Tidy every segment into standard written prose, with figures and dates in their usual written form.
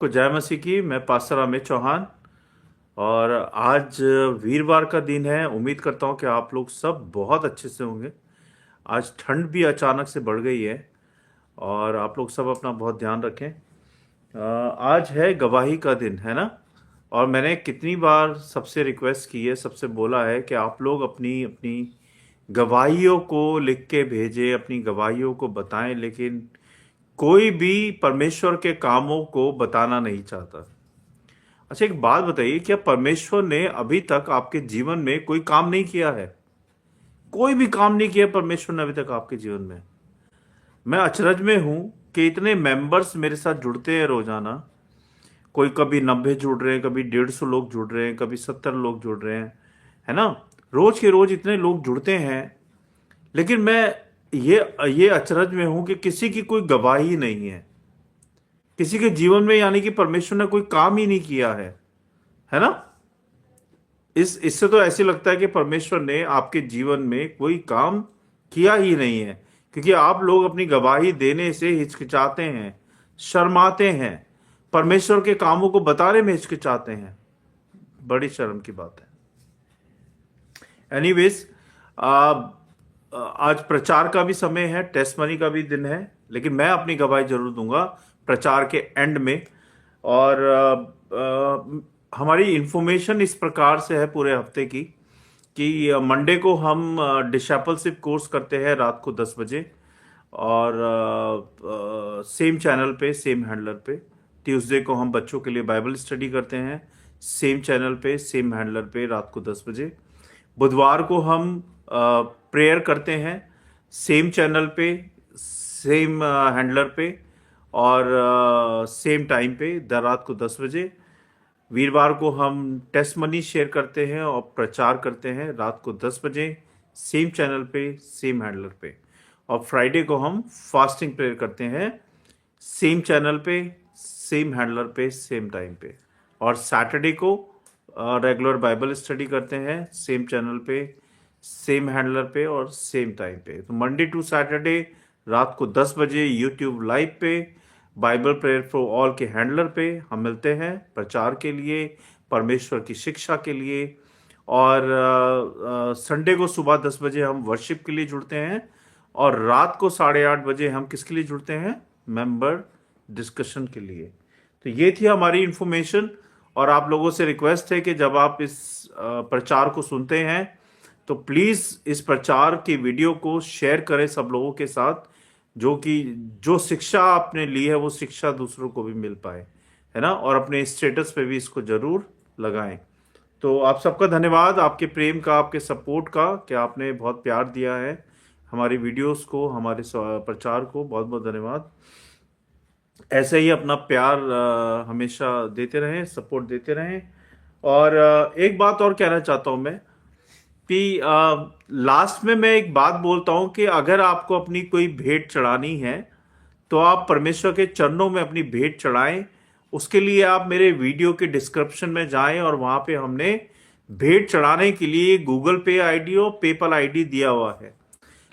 को जय मसीह की। मैं पास्टर अमित चौहान और आज वीरवार का दिन है। उम्मीद करता हूँ कि आप लोग सब बहुत अच्छे से होंगे। आज ठंड भी अचानक से बढ़ गई है और आप लोग सब अपना बहुत ध्यान रखें। आज है गवाही का दिन, है ना। और मैंने कितनी बार सबसे रिक्वेस्ट की है, सबसे बोला है कि आप लोग अपनी अपनी गवाहियों को लिख के भेजें, अपनी गवाहियों को बताएं, लेकिन कोई भी परमेश्वर के कामों को बताना नहीं चाहता। अच्छा, एक बात बताइए, क्या परमेश्वर ने अभी तक आपके जीवन में कोई काम नहीं किया है? कोई भी काम नहीं किया परमेश्वर ने अभी तक आपके जीवन में। मैं अचरज में हूं कि इतने मेंबर्स मेरे साथ जुड़ते हैं रोजाना। कोई कभी 90 जुड़ रहे हैं, कभी 150 लोग जुड़ रहे हैं, कभी 70 लोग जुड़ रहे हैं, है ना। रोज के रोज इतने लोग जुड़ते हैं, लेकिन मैं ये अचरज में हूं कि किसी की कोई गवाही नहीं है किसी के जीवन में, यानी कि परमेश्वर ने कोई काम ही नहीं किया है ना। इससे तो ऐसे लगता है कि परमेश्वर ने आपके जीवन में कोई काम किया ही नहीं है, क्योंकि आप लोग अपनी गवाही देने से हिचकिचाते हैं, शर्माते हैं, परमेश्वर के कामों को बताने में हिचकिचाते हैं। बड़ी शर्म की बात है। एनीवेज, आज प्रचार का भी समय है, टेस्टमनी का भी दिन है, लेकिन मैं अपनी गवाही जरूर दूंगा प्रचार के एंड में। और हमारी इंफॉर्मेशन इस प्रकार से है पूरे हफ्ते की कि मंडे को हम डिशेपलशिप कोर्स करते हैं रात को 10 बजे, और सेम चैनल पे, सेम हैंडलर पे। ट्यूसडे को हम बच्चों के लिए बाइबल स्टडी करते हैं, सेम चैनल पे, सेम हैंडलर पे, रात को 10 बजे। बुधवार को हम प्रेयर करते हैं, सेम चैनल पे, सेम हैंडलर पे, और सेम टाइम पे, दर रात को 10 बजे। वीरवार को हम टेस्ट मनी शेयर करते हैं और प्रचार करते हैं रात को 10 बजे, सेम चैनल पे, सेम हैंडलर पे। और फ्राइडे को हम फास्टिंग प्रेयर करते हैं, सेम चैनल पे, सेम हैंडलर पे, सेम टाइम पे। और सैटरडे को रेगुलर बाइबल स्टडी करते हैं, सेम चैनल पे, सेम हैंडलर पे और सेम टाइम पे। तो मंडे टू सैटरडे रात को 10 बजे यूट्यूब लाइव पे बाइबल प्रेयर फॉर ऑल के हैंडलर पे हम मिलते हैं प्रचार के लिए, परमेश्वर की शिक्षा के लिए। और संडे को सुबह 10 बजे हम वर्शिप के लिए जुड़ते हैं, और रात को 8:30 बजे हम किसके लिए जुड़ते हैं? मेंबर डिस्कशन के लिए। तो ये थी हमारी इंफॉर्मेशन। और आप लोगों से रिक्वेस्ट है कि जब आप इस प्रचार को सुनते हैं तो प्लीज इस प्रचार की वीडियो को शेयर करें सब लोगों के साथ, जो शिक्षा आपने ली है वो शिक्षा दूसरों को भी मिल पाए, है ना। और अपने स्टेटस पे भी इसको जरूर लगाएं। तो आप सबका धन्यवाद, आपके प्रेम का, आपके सपोर्ट का, कि आपने बहुत प्यार दिया है हमारी वीडियोस को, हमारे प्रचार को। बहुत बहुत धन्यवाद। ऐसे ही अपना प्यार हमेशा देते रहें, सपोर्ट देते रहें। और एक बात और कहना चाहता हूं मैं कि लास्ट में मैं एक बात बोलता हूं कि अगर आपको अपनी कोई भेंट चढ़ानी है तो आप परमेश्वर के चरणों में अपनी भेंट चढ़ाएं। उसके लिए आप मेरे वीडियो के डिस्क्रिप्शन में जाएं, और वहां पे हमने भेंट चढ़ाने के लिए गूगल पे आईडी और पेपल आईडी दिया हुआ है।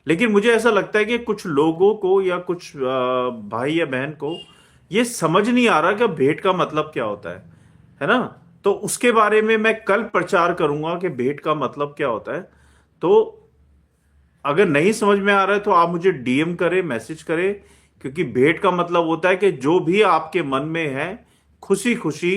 लेकिन मुझे ऐसा लगता है कि कुछ लोगों को या कुछ भाई या बहन को ये समझ नहीं आ रहा कि भेंट का मतलब क्या होता है ना। तो उसके बारे में मैं कल प्रचार करूंगा कि भेंट का मतलब क्या होता है। तो अगर नहीं समझ में आ रहा है तो आप मुझे डीएम करें, मैसेज करें, क्योंकि भेंट का मतलब होता है कि जो भी आपके मन में है खुशी खुशी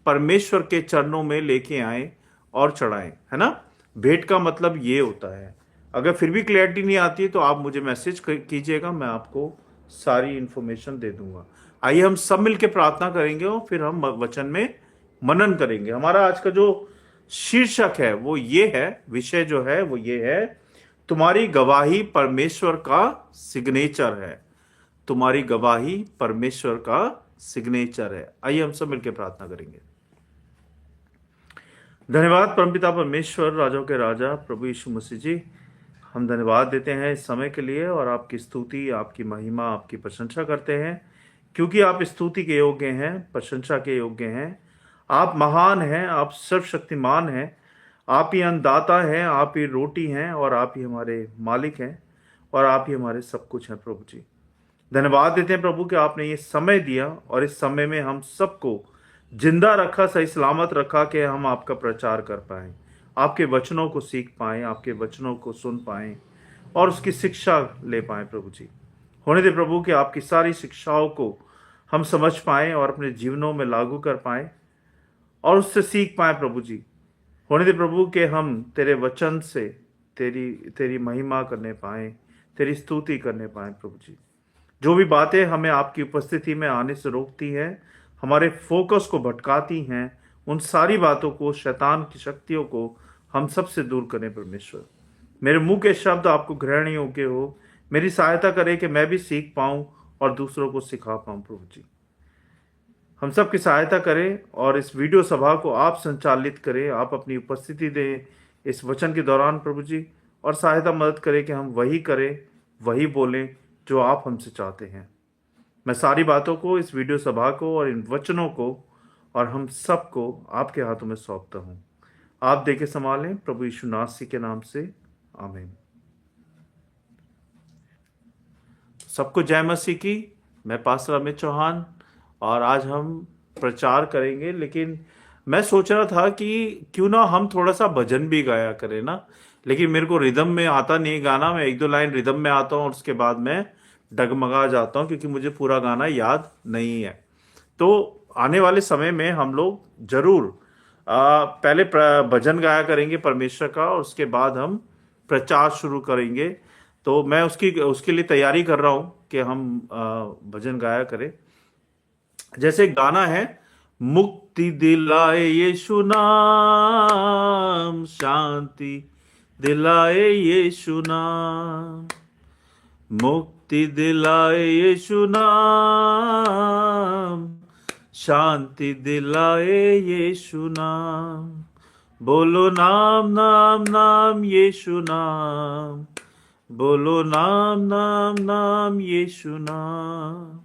परमेश्वर के चरणों में लेके आए और चढ़ाएं, है ना। भेंट का मतलब ये होता है। अगर फिर भी क्लैरिटी नहीं आती तो आप मुझे मैसेज कीजिएगा, मैं आपको सारी इंफॉर्मेशन दे दूंगा। आइए हम सब मिलकर प्रार्थना करेंगे और फिर हम वचन में मनन करेंगे। हमारा आज का जो शीर्षक है वो ये है, विषय जो है वो ये है, तुम्हारी गवाही परमेश्वर का सिग्नेचर है। तुम्हारी गवाही परमेश्वर का सिग्नेचर है। आइए हम सब मिलकर प्रार्थना करेंगे। धन्यवाद परमपिता परमेश्वर, राजाओं के राजा, प्रभु यीशु मसीह जी, हम धन्यवाद देते हैं इस समय के लिए और आपकी स्तुति, आपकी महिमा, आपकी प्रशंसा करते हैं, क्योंकि आप स्तुति के योग्य हैं, प्रशंसा के योग्य हैं। आप महान हैं, आप सर्वशक्तिमान हैं, आप ही अन्नदाता हैं, आप ही रोटी हैं, और आप ही हमारे मालिक हैं, और आप ही हमारे सब कुछ हैं प्रभु जी। धन्यवाद देते हैं प्रभु कि आपने ये समय दिया और इस समय में हम सबको जिंदा रखा, सही सलामत रखा कि हम आपका प्रचार कर पाएं, आपके वचनों को सीख पाएं, आपके वचनों को सुन पाएं और उसकी शिक्षा ले पाएं। प्रभु जी, होने दे प्रभु कि आपकी सारी शिक्षाओं को हम समझ पाएं और अपने जीवनों में लागू कर पाएं और उससे सीख पाएं। प्रभु जी, होने दे प्रभु कि हम तेरे वचन से तेरी तेरी महिमा करने पाएं, तेरी स्तुति करने पाएं। प्रभु जी, जो भी बातें हमें आपकी उपस्थिति में आने से रोकती हैं, हमारे फोकस को भटकाती हैं, उन सारी बातों को, शैतान की शक्तियों को हम सबसे दूर करें। परमेश्वर, मेरे मुंह के शब्द आपको ग्रहण योग्य हो, मेरी सहायता करें कि मैं भी सीख पाऊं और दूसरों को सिखा पाऊं। प्रभु जी, हम सब की सहायता करें और इस वीडियो सभा को आप संचालित करें, आप अपनी उपस्थिति दें इस वचन के दौरान प्रभु जी, और सहायता मदद करें कि हम वही करें, वही बोलें जो आप हमसे चाहते हैं। मैं सारी बातों को, इस वीडियो सभा को और इन वचनों को और हम सबको आपके हाथों में सौंपता हूँ। आप देके संभालें प्रभु यीशु नासरी के नाम से, आमीन। सबको जय मसीह की। मैं पास्टर अमित चौहान और आज हम प्रचार करेंगे, लेकिन मैं सोच रहा था कि क्यों ना हम थोड़ा सा भजन भी गाया करें ना, लेकिन मेरे को रिदम में आता नहीं गाना। मैं एक दो लाइन रिदम में आता हूँ और उसके बाद मैं डगमगा जाता हूँ क्योंकि मुझे पूरा गाना याद नहीं है। तो आने वाले समय में हम लोग जरूर पहले भजन गाया करेंगे परमेश्वर का और उसके बाद हम प्रचार शुरू करेंगे। तो मैं उसके लिए तैयारी कर रहा हूँ कि हम भजन गाया करें। जैसे गाना है, मुक्ति दिलाए यीशु नाम, शांति दिलाए यीशु नाम, मुक्ति दिलाए यीशु नाम, शांति दिलाए यीशु नाम। बोलो नाम नाम नाम यीशु नाम, बोलो नाम नाम नाम यीशु नाम,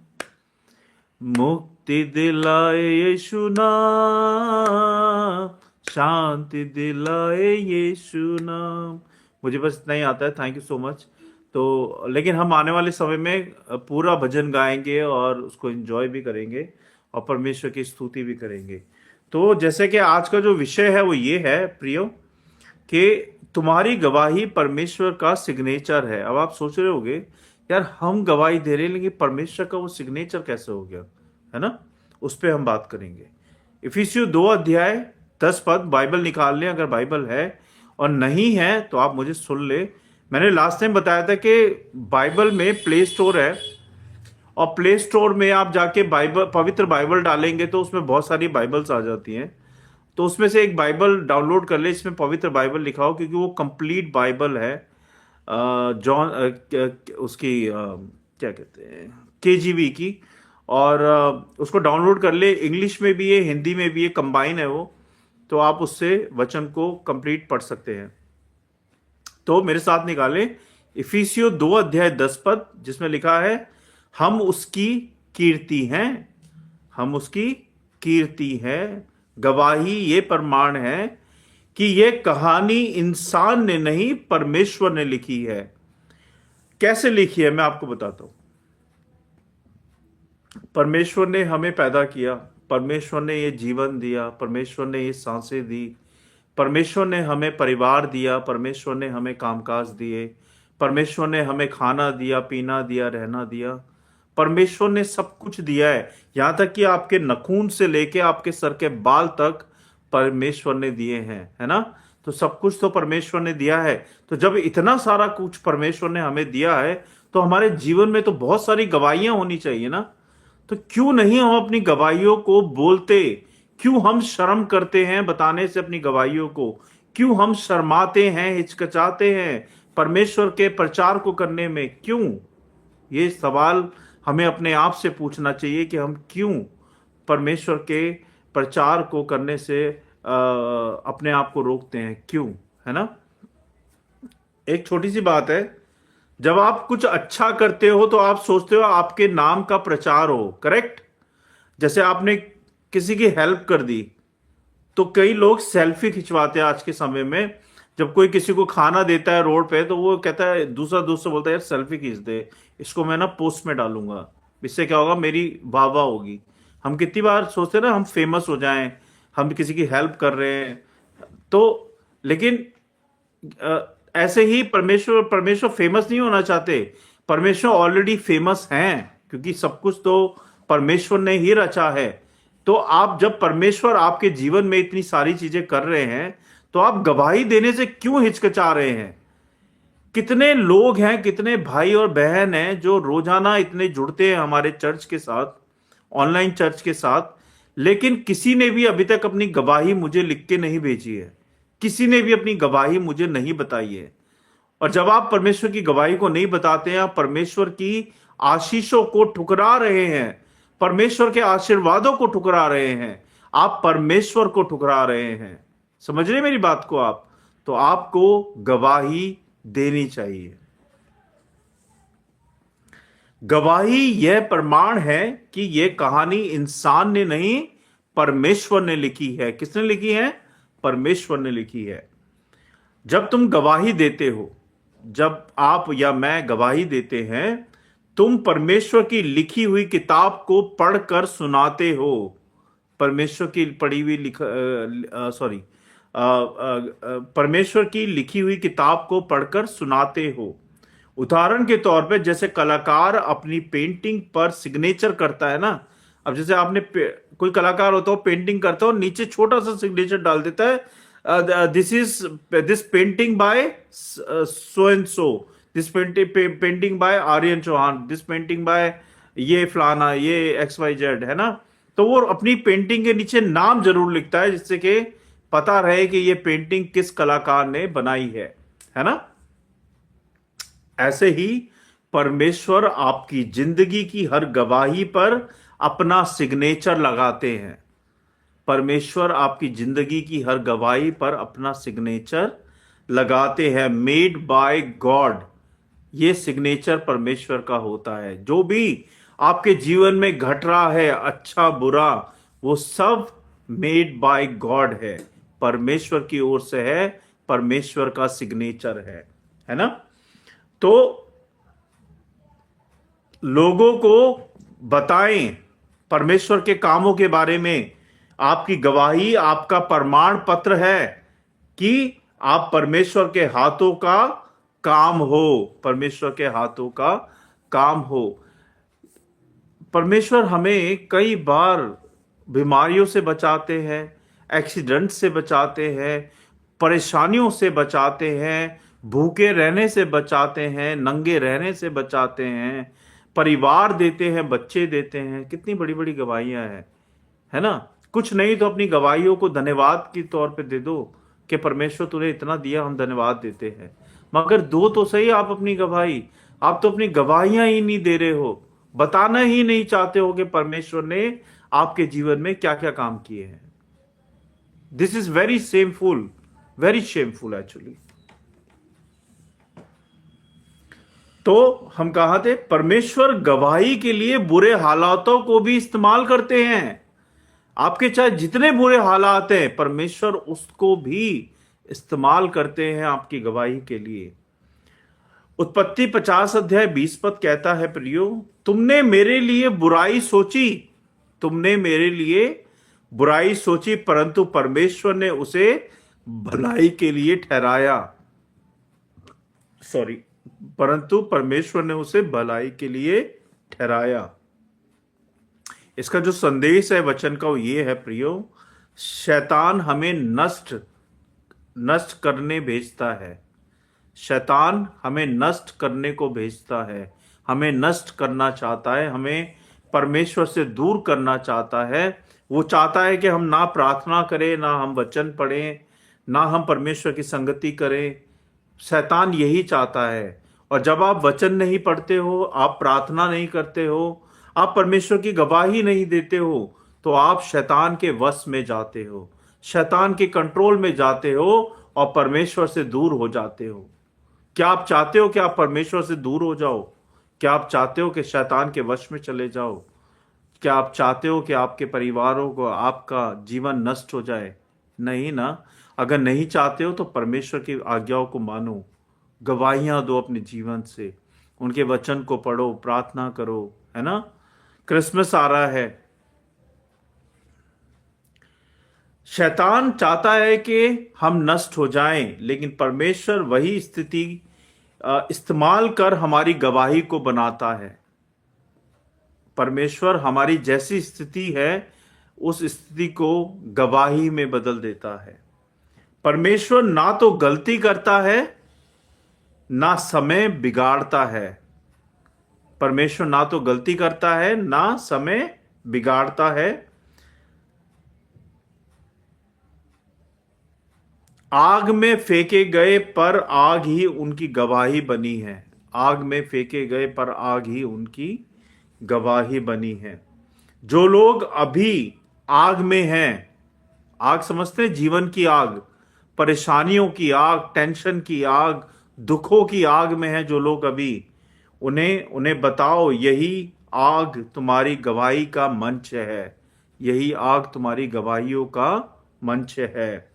मुक्ति दिलाए यीशु नाम, शांति दिलाए यीशु नाम। मुझे बस इतना ही आता है। Thank you so much. तो लेकिन हम आने वाले समय में पूरा भजन गाएंगे और उसको एंजॉय भी करेंगे और परमेश्वर की स्तुति भी करेंगे। तो जैसे कि आज का जो विषय है वो ये है प्रियो, कि तुम्हारी गवाही परमेश्वर का सिग्नेचर है। अब आप सोच रहे होगे यार हम गवाही दे रहे हैं लेकिन परमेश्वर का वो सिग्नेचर कैसे हो गया, है ना? उस पर हम बात करेंगे। इफिसियों 2:10 बाइबल निकाल लें अगर बाइबल है, और नहीं है तो आप मुझे सुन ले। मैंने लास्ट टाइम बताया था कि बाइबल में प्ले स्टोर है और प्ले स्टोर में आप जाके बाइबल, पवित्र बाइबल डालेंगे तो उसमें बहुत सारी बाइबल्स आ जाती हैं। तो उसमें से एक बाइबल डाउनलोड कर ले, इसमें पवित्र बाइबल लिखा हो, क्योंकि वो कंप्लीट बाइबल है। जॉन उसकी क्या कहते हैं, KJV की। और उसको डाउनलोड कर ले। इंग्लिश में भी है, हिंदी में भी है, कंबाइन है वो। तो आप उससे वचन को कंप्लीट पढ़ सकते हैं। तो मेरे साथ निकाले इफिसियों 2:10, जिसमें लिखा है, हम उसकी कीर्ति हैं, हम उसकी कीर्ति है, गवाही ये प्रमाण है कि ये कहानी इंसान ने नहीं परमेश्वर ने लिखी है। कैसे लिखी है मैं आपको बताता हूं। परमेश्वर ने हमें पैदा किया, परमेश्वर ने ये जीवन दिया, परमेश्वर ने ये सांसें दी, परमेश्वर ने हमें परिवार दिया, परमेश्वर ने हमें कामकाज दिए, परमेश्वर ने हमें खाना दिया, पीना दिया, रहना दिया। परमेश्वर ने सब कुछ दिया है, यहां तक कि आपके नखून से लेके आपके सर के बाल तक परमेश्वर ने दिए हैं, है ना? तो सब कुछ तो परमेश्वर ने दिया है। तो जब इतना सारा कुछ परमेश्वर ने हमें दिया है तो हमारे जीवन में तो बहुत सारी गवाहियां होनी चाहिए ना। तो क्यों नहीं हम अपनी गवाहियों को बोलते? क्यों हम शर्म करते हैं बताने से अपनी गवाहियों को? क्यों हम शर्माते हैं, हिचकिचाते हैं परमेश्वर के प्रचार को करने में? क्यों? ये सवाल हमें अपने आप से पूछना चाहिए कि हम क्यों परमेश्वर के प्रचार को करने से अपने आप को रोकते हैं, क्यों, है ना? एक छोटी सी बात है, जब आप कुछ अच्छा करते हो तो आप सोचते हो आपके नाम का प्रचार हो, करेक्ट? जैसे आपने किसी की हेल्प कर दी तो कई लोग सेल्फी खिंचवाते हैं आज के समय में, जब कोई किसी को खाना देता है रोड पे तो वो कहता है, दूसरा दोस्त से बोलता है यार सेल्फी खींच दे, इसको मैं ना पोस्ट में डालूंगा, इससे क्या होगा, मेरी वाह वाह होगी। हम कितनी बार सोचते हैं ना हम फेमस हो जाएं, हम किसी की हेल्प कर रहे हैं तो, लेकिन ऐसे ही परमेश्वर परमेश्वर फेमस नहीं होना चाहते। परमेश्वर ऑलरेडी फेमस हैं, क्योंकि सब कुछ तो परमेश्वर ने ही रचा है। तो आप जब परमेश्वर आपके जीवन में इतनी सारी चीजें कर रहे हैं तो आप गवाही देने से क्यों हिचकिचा रहे हैं? कितने लोग हैं, कितने भाई और बहन हैं जो रोजाना इतने जुड़ते हैं हमारे चर्च के साथ, ऑनलाइन चर्च के साथ, लेकिन किसी ने भी अभी तक अपनी गवाही मुझे लिख के नहीं भेजी है, किसी ने भी अपनी गवाही मुझे नहीं बताई है। और जब आप परमेश्वर की गवाही को नहीं बताते हैं, आप परमेश्वर की आशीषों को ठुकरा रहे हैं, परमेश्वर के आशीर्वादों को ठुकरा रहे हैं, आप परमेश्वर को ठुकरा रहे हैं। समझ रहे मेरी बात को आप? तो आपको गवाही देनी चाहिए। गवाही यह प्रमाण है कि यह कहानी इंसान ने नहीं, परमेश्वर ने लिखी है। किसने लिखी है? परमेश्वर ने लिखी है। जब तुम गवाही देते हो, जब आप या मैं गवाही देते हैं, तुम परमेश्वर की लिखी हुई किताब को पढ़कर सुनाते हो। परमेश्वर की पढ़ी हुई परमेश्वर की लिखी हुई किताब को पढ़कर सुनाते हो। उदाहरण के तौर पे जैसे कलाकार अपनी पेंटिंग पर सिग्नेचर करता है ना, अब जैसे आपने कोई कलाकार होता हो, पेंटिंग करता हो, नीचे छोटा सा सिग्नेचर डाल देता है, this painting by so and so, this painting by Aryan Chauhan, this painting by ये फलाना, ये XYZ, है ना। तो वो अपनी पेंटिंग के नीचे नाम जरूर लिखता है, जिससे कि पता रहे कि ये पेंटिंग किस कलाकार ने बनाई है ना। ऐसे ही परमेश्वर आपकी जिंदगी की हर गवाही पर अपना सिग्नेचर लगाते हैं। परमेश्वर आपकी जिंदगी की हर गवाही पर अपना सिग्नेचर लगाते हैं, मेड बाय गॉड। ये सिग्नेचर परमेश्वर का होता है। जो भी आपके जीवन में घट रहा है, अच्छा बुरा, वो सब मेड बाय गॉड है, परमेश्वर की ओर से है, परमेश्वर का सिग्नेचर है ना। तो लोगों को बताएं परमेश्वर के कामों के बारे में। आपकी गवाही आपका प्रमाण पत्र है कि आप परमेश्वर के हाथों का काम हो, परमेश्वर के हाथों का काम हो। परमेश्वर हमें कई बार बीमारियों से बचाते हैं, एक्सीडेंट से बचाते हैं, परेशानियों से बचाते हैं, भूखे रहने से बचाते हैं, नंगे रहने से बचाते हैं, परिवार देते हैं, बच्चे देते हैं। कितनी बड़ी बड़ी गवाहियां हैं, है ना। कुछ नहीं तो अपनी गवाहियों को धन्यवाद के तौर पे दे दो कि परमेश्वर तूने इतना दिया, हम धन्यवाद देते हैं। मगर दो तो सही आप अपनी गवाही। आप तो अपनी गवाहियां ही नहीं दे रहे हो, बताना ही नहीं चाहते हो कि परमेश्वर ने आपके जीवन में क्या क्या काम किए हैं। This is very shameful actually. तो हम कहा थे, परमेश्वर गवाही के लिए बुरे हालातों को भी इस्तेमाल करते हैं। आपके चाहे जितने बुरे हालात हैं, परमेश्वर उसको भी इस्तेमाल करते हैं आपकी गवाही के लिए। उत्पत्ति 50 अध्याय 20 पद कहता है, प्रियो, तुमने मेरे लिए बुराई सोची, तुमने मेरे लिए बुराई सोची, परंतु परमेश्वर ने उसे भलाई के लिए ठहराया। परंतु परमेश्वर ने उसे भलाई के लिए ठहराया। इसका जो संदेश है वचन का वो ये है, प्रियो, शैतान हमें नष्ट करने भेजता है। शैतान हमें नष्ट करने को भेजता है, हमें नष्ट करना चाहता है, हमें परमेश्वर से दूर करना चाहता है। वो चाहता है कि हम ना प्रार्थना करें, ना हम वचन पढ़ें, ना हम परमेश्वर की संगति करें। शैतान यही चाहता है। और जब आप वचन नहीं पढ़ते हो, आप प्रार्थना नहीं करते हो, आप परमेश्वर की गवाही नहीं देते हो, तो आप शैतान के वश में जाते हो, शैतान के कंट्रोल में जाते हो और परमेश्वर से दूर हो जाते हो। क्या आप चाहते हो कि आप परमेश्वर से दूर हो जाओ? क्या आप चाहते हो कि शैतान के वश में चले जाओ? क्या आप चाहते हो कि आपके परिवारों को, आपका जीवन नष्ट हो जाए? नहीं ना। अगर नहीं चाहते हो तो परमेश्वर की आज्ञाओं को मानो, गवाहियां दो अपने जीवन से, उनके वचन को पढ़ो, प्रार्थना करो, है ना। क्रिसमस आ रहा है। शैतान चाहता है कि हम नष्ट हो जाएं, लेकिन परमेश्वर वही स्थिति इस्तेमाल कर हमारी गवाही को बनाता है। परमेश्वर हमारी जैसी स्थिति है उस स्थिति को गवाही में बदल देता है। परमेश्वर ना तो गलती करता है ना समय बिगाड़ता है। परमेश्वर ना तो गलती करता है ना समय बिगाड़ता है। आग में फेंके गए पर आग ही उनकी गवाही बनी है। आग में फेंके गए पर आग ही उनकी गवाही बनी है। जो लोग अभी आग में हैं, आग समझते हैं, जीवन की आग, परेशानियों की आग, टेंशन की आग, दुखों की आग में है जो लोग अभी, उन्हें उन्हें बताओ यही आग तुम्हारी गवाही का मंच है। यही आग तुम्हारी गवाहियों का मंच है।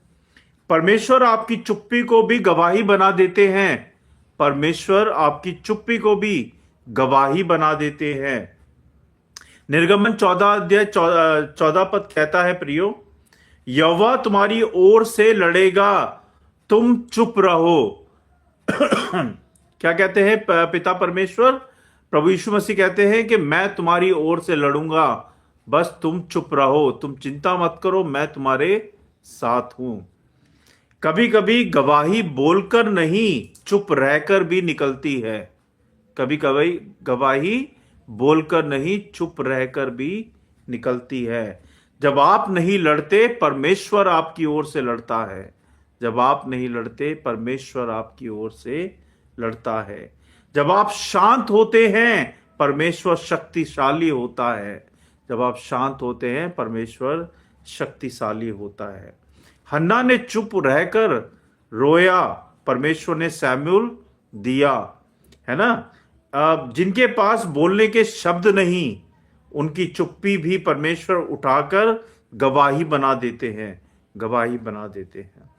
परमेश्वर आपकी चुप्पी को भी गवाही बना देते हैं। परमेश्वर आपकी चुप्पी को भी गवाही बना देते हैं। निर्गमन 14 अध्याय 14 पद कहता है, प्रियो, यहोवा तुम्हारी ओर से लड़ेगा, तुम चुप रहो। क्या कहते हैं पिता परमेश्वर? प्रभु यीशु मसीह कहते हैं कि मैं तुम्हारी ओर से लड़ूंगा, बस तुम चुप रहो, तुम चिंता मत करो, मैं तुम्हारे साथ हूं। कभी कभी गवाही बोलकर नहीं, चुप रहकर भी निकलती है। कभी कभी गवाही बोलकर नहीं, चुप रहकर भी निकलती है। जब आप नहीं लड़ते, परमेश्वर आपकी ओर से लड़ता है। जब आप नहीं लड़ते, परमेश्वर आपकी ओर से लड़ता है। जब आप शांत होते हैं, परमेश्वर शक्तिशाली होता है। जब आप शांत होते हैं, परमेश्वर शक्तिशाली होता है। हन्ना ने चुप रहकर रोया, परमेश्वर ने सैमुअल दिया, है ना। जिनके पास बोलने के शब्द नहीं, उनकी चुप्पी भी परमेश्वर उठाकर गवाही बना देते हैं, गवाही बना देते हैं।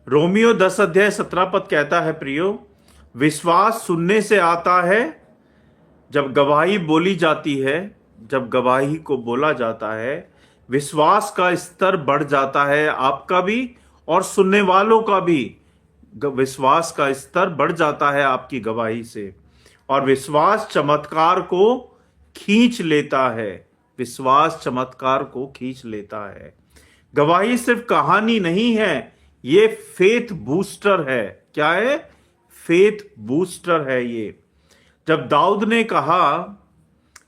रोमियो 10 अध्याय 17 पद कहता है, प्रियो, विश्वास सुनने से आता है। जब गवाही बोली जाती है, जब गवाही को बोला जाता है, विश्वास का स्तर बढ़ जाता है, आपका भी और सुनने वालों का भी विश्वास का स्तर बढ़ जाता है आपकी गवाही से। और विश्वास चमत्कार को खींच लेता है। विश्वास चमत्कार को खींच लेता है। गवाही सिर्फ कहानी नहीं है, ये फेथ बूस्टर है। क्या है? फेथ बूस्टर है ये। जब दाऊद ने कहा,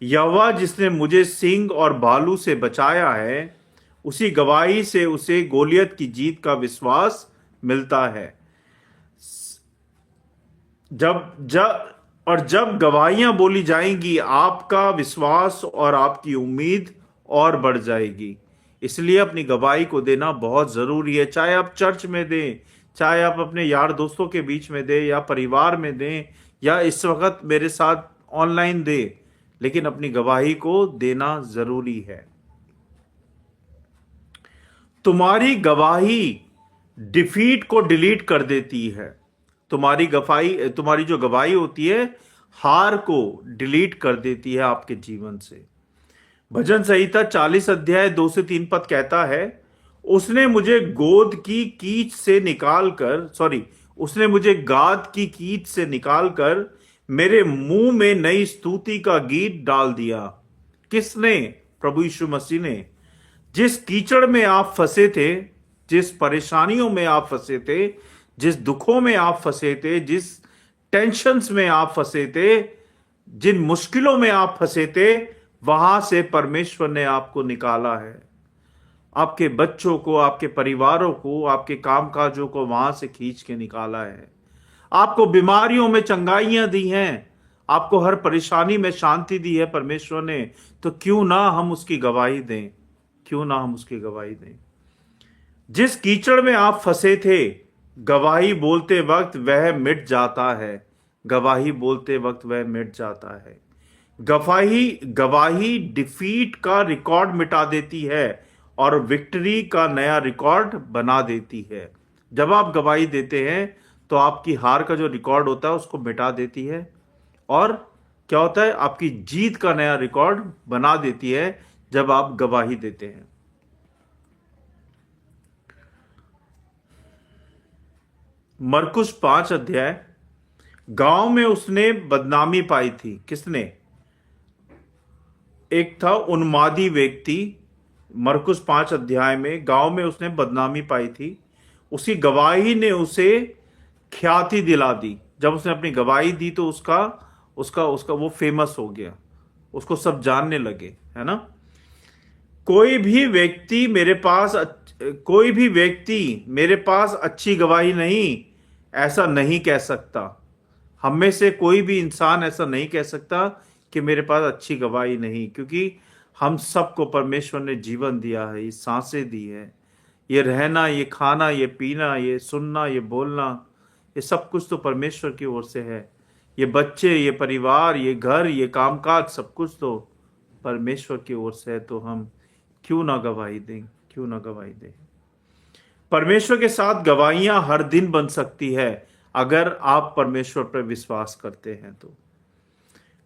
यहोवा जिसने मुझे सिंह और भालू से बचाया है, उसी गवाही से उसे गोलियत की जीत का विश्वास मिलता है। जब गवाहियां बोली जाएंगी, आपका विश्वास और आपकी उम्मीद और बढ़ जाएगी। इसलिए अपनी गवाही को देना बहुत जरूरी है। चाहे आप चर्च में दें, चाहे आप अपने यार दोस्तों के बीच में दें, या परिवार में दें, या इस वक्त मेरे साथ ऑनलाइन दें, लेकिन अपनी गवाही को देना जरूरी है। तुम्हारी गवाही डिफीट को डिलीट कर देती है। तुम्हारी जो गवाही होती है, हार को डिलीट कर देती है आपके जीवन से। भजन संहिता 40 अध्याय 2 से 3 पद कहता है, उसने मुझे गाद की कीच से निकालकर मेरे मुंह में नई स्तुति का गीत डाल दिया। किसने? प्रभु यीशु मसीह ने। जिस कीचड़ में आप फंसे थे, जिस परेशानियों में आप फंसे थे, जिस दुखों में आप फंसे थे, जिस टेंशन्स में आप फंसे थे, जिन मुश्किलों में आप फंसे थे, वहां से परमेश्वर ने आपको निकाला है। आपके बच्चों को, आपके परिवारों को, आपके कामकाजों को वहां से खींच के निकाला है। आपको बीमारियों में चंगाइयां दी हैं, आपको हर परेशानी में शांति दी है परमेश्वर ने। तो क्यों ना हम उसकी गवाही दें? क्यों ना हम उसकी गवाही दें? जिस कीचड़ में आप फंसे थे, गवाही बोलते वक्त वह मिट जाता है। गवाही बोलते वक्त वह मिट जाता है। गवाही गवाही डिफीट का रिकॉर्ड मिटा देती है और विक्ट्री का नया रिकॉर्ड बना देती है। जब आप गवाही देते हैं तो आपकी हार का जो रिकॉर्ड होता है उसको मिटा देती है, और क्या होता है, आपकी जीत का नया रिकॉर्ड बना देती है जब आप गवाही देते हैं। मरकुस 5 अध्याय। गांव में उसने बदनामी पाई थी। किसने? एक था उन्मादी व्यक्ति। मरकुस 5 अध्याय में गांव में उसने बदनामी पाई थी। उसकी गवाही ने उसे ख्याति दिला दी। जब उसने अपनी गवाही दी तो उसका उसका उसका वो फेमस हो गया, उसको सब जानने लगे, है ना। कोई भी व्यक्ति मेरे पास कोई भी व्यक्ति मेरे पास अच्छी गवाही नहीं, ऐसा नहीं कह सकता। हम में से कोई भी इंसान ऐसा नहीं कह सकता कि मेरे पास अच्छी गवाही नहीं, क्योंकि हम सबको परमेश्वर ने जीवन दिया है, ये सांसें दी है, ये रहना, ये खाना, ये पीना, ये सुनना, ये बोलना, ये सब कुछ तो परमेश्वर की ओर से है। ये बच्चे, ये परिवार, ये घर, ये कामकाज, सब कुछ तो परमेश्वर की ओर से है। तो हम क्यों ना गवाही दें, क्यों ना गवाही दें। परमेश्वर के साथ गवाहियां हर दिन बन सकती है अगर आप परमेश्वर पर विश्वास करते हैं तो।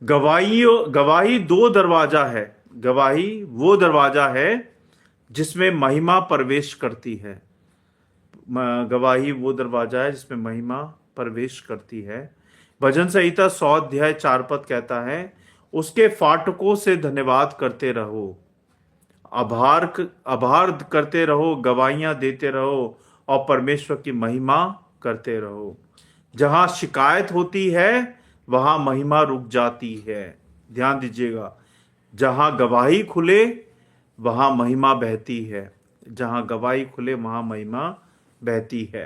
गवाही दो दरवाजा है। गवाही वो दरवाजा है जिसमें महिमा प्रवेश करती है। गवाही वो दरवाजा है जिसमें महिमा प्रवेश करती है। भजन संहिता 100 अध्याय 4 पद कहता है, उसके फाटकों से धन्यवाद करते रहो, आभार आभार करते रहो, गवाहियां देते रहो और परमेश्वर की महिमा करते रहो। जहां शिकायत होती है वहां महिमा रुक जाती है। ध्यान दीजिएगा, जहां गवाही खुले वहां महिमा बहती है। जहां गवाही खुले वहां महिमा बहती है।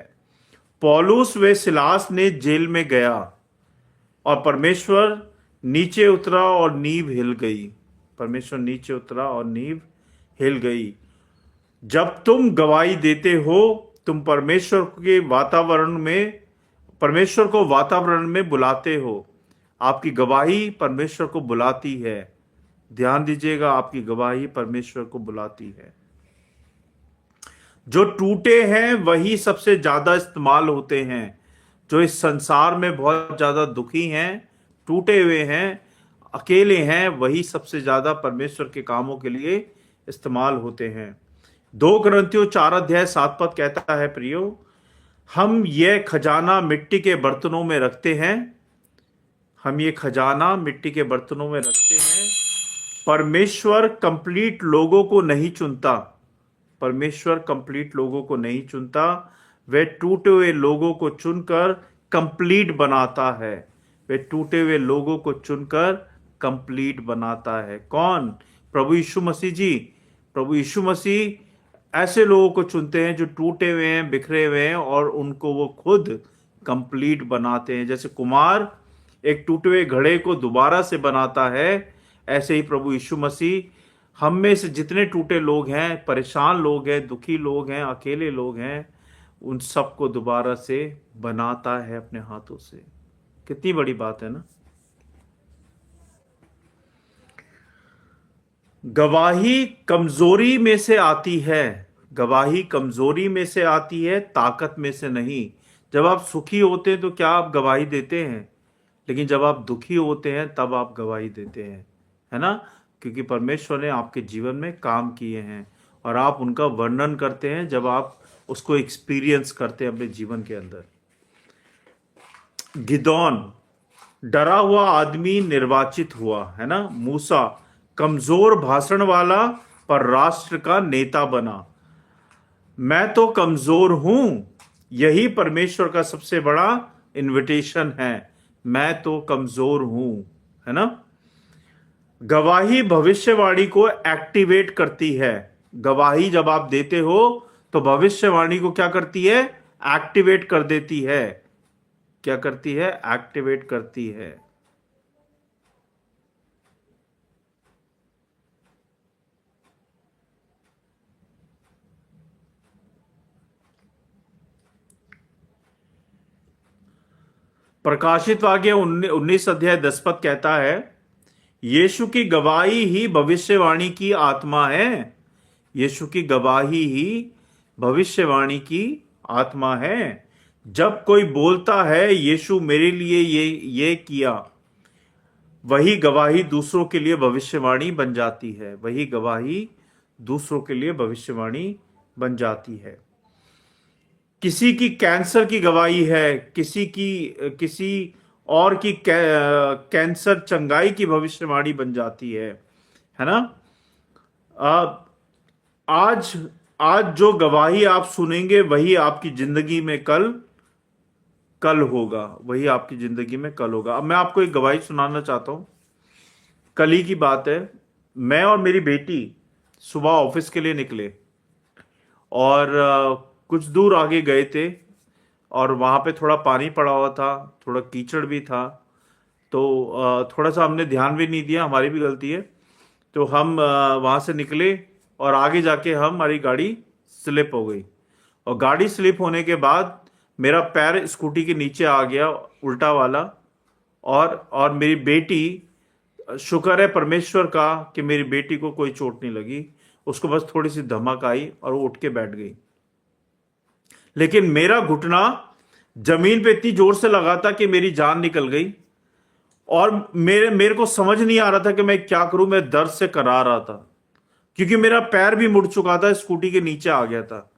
पौलुस व सिलास ने जेल में गया और परमेश्वर नीचे उतरा और नींव हिल गई। परमेश्वर नीचे उतरा और नींव हिल गई। जब तुम गवाही देते हो, तुम परमेश्वर को वातावरण में बुलाते हो। आपकी गवाही परमेश्वर को बुलाती है। ध्यान दीजिएगा, आपकी गवाही परमेश्वर को बुलाती है। जो टूटे हैं वही सबसे ज्यादा इस्तेमाल होते हैं। जो इस संसार में बहुत ज्यादा दुखी हैं, टूटे हुए हैं, अकेले हैं, वही सबसे ज्यादा परमेश्वर के कामों के लिए इस्तेमाल होते हैं। 2 कुरिन्थियों 4 अध्याय 7 पद कहता है, प्रियो, हम ये खजाना मिट्टी के बर्तनों में रखते हैं। हम ये खजाना मिट्टी के बर्तनों में रखते हैं। परमेश्वर कंप्लीट लोगों को नहीं चुनता। परमेश्वर कंप्लीट लोगों को नहीं चुनता, वह टूटे हुए लोगों को चुनकर कंप्लीट बनाता है। वह टूटे हुए लोगों को चुनकर कंप्लीट बनाता है। कौन? प्रभु यीशु मसीह जी। प्रभु यीशु मसीह ऐसे लोगों को चुनते हैं जो टूटे हुए हैं, बिखरे हुए हैं, और उनको वो खुद कंप्लीट बनाते हैं। जैसे कुम्हार एक टूटे हुए घड़े को दोबारा से बनाता है, ऐसे ही प्रभु यीशु मसीह हम में से जितने टूटे लोग हैं, परेशान लोग हैं, दुखी लोग हैं, अकेले लोग हैं, उन सबको दोबारा से बनाता है अपने हाथों से। कितनी बड़ी बात है ना। गवाही कमजोरी में से आती है। गवाही कमजोरी में से आती है, ताकत में से नहीं। जब आप सुखी होते हैं तो क्या आप गवाही देते हैं? लेकिन जब आप दुखी होते हैं तब आप गवाही देते हैं, है ना। क्योंकि परमेश्वर ने आपके जीवन में काम किए हैं और आप उनका वर्णन करते हैं जब आप उसको एक्सपीरियंस करते हैं अपने जीवन के अंदर। गिदोन डरा हुआ आदमी निर्वाचित हुआ, है ना। मूसा कमजोर भाषण वाला पर राष्ट्र का नेता बना। मैं तो कमजोर हूं, यही परमेश्वर का सबसे बड़ा इनविटेशन है। मैं तो कमजोर हूं, है ना। गवाही भविष्यवाणी को एक्टिवेट करती है। गवाही जब आप देते हो तो भविष्यवाणी को क्या करती है? एक्टिवेट कर देती है। क्या करती है? एक्टिवेट करती है। प्रकाशित वाक्य 19 अध्याय 10 पद कहता है, यीशु की गवाही ही भविष्यवाणी की आत्मा है। यीशु की गवाही ही भविष्यवाणी की आत्मा है। जब कोई बोलता है यीशु मेरे लिए ये किया, वही गवाही दूसरों के लिए भविष्यवाणी बन जाती है। वही गवाही दूसरों के लिए भविष्यवाणी बन जाती है। किसी की कैंसर की गवाही है, किसी और की कैंसर चंगाई की भविष्यवाणी बन जाती है ना। आ, आज आज जो गवाही आप सुनेंगे वही आपकी जिंदगी में कल कल होगा। वही आपकी जिंदगी में कल होगा। अब मैं आपको एक गवाही सुनाना चाहता हूं। कल ही की बात है, मैं और मेरी बेटी सुबह ऑफिस के लिए निकले और कुछ दूर आगे गए थे और वहां पे थोड़ा पानी पड़ा हुआ था, थोड़ा कीचड़ भी था। तो थोड़ा सा हमने ध्यान भी नहीं दिया, हमारी भी गलती है। तो हम वहां से निकले और आगे जाके हमारी गाड़ी स्लिप हो गई। और गाड़ी स्लिप होने के बाद मेरा पैर स्कूटी के नीचे आ गया, उल्टा वाला। और मेरी बेटी, शुक्र है परमेश्वर का कि मेरी बेटी को कोई चोट नहीं लगी। उसको बस थोड़ी सी धमक आई और वो उठ के बैठ गई। लेकिन मेरा घुटना जमीन पे इतनी जोर से लगा था कि मेरी जान निकल गई। और मेरे को समझ नहीं आ रहा था कि मैं क्या करूं। मैं दर्द से करा रहा था क्योंकि मेरा पैर भी मुड़ चुका था, स्कूटी के नीचे आ गया था।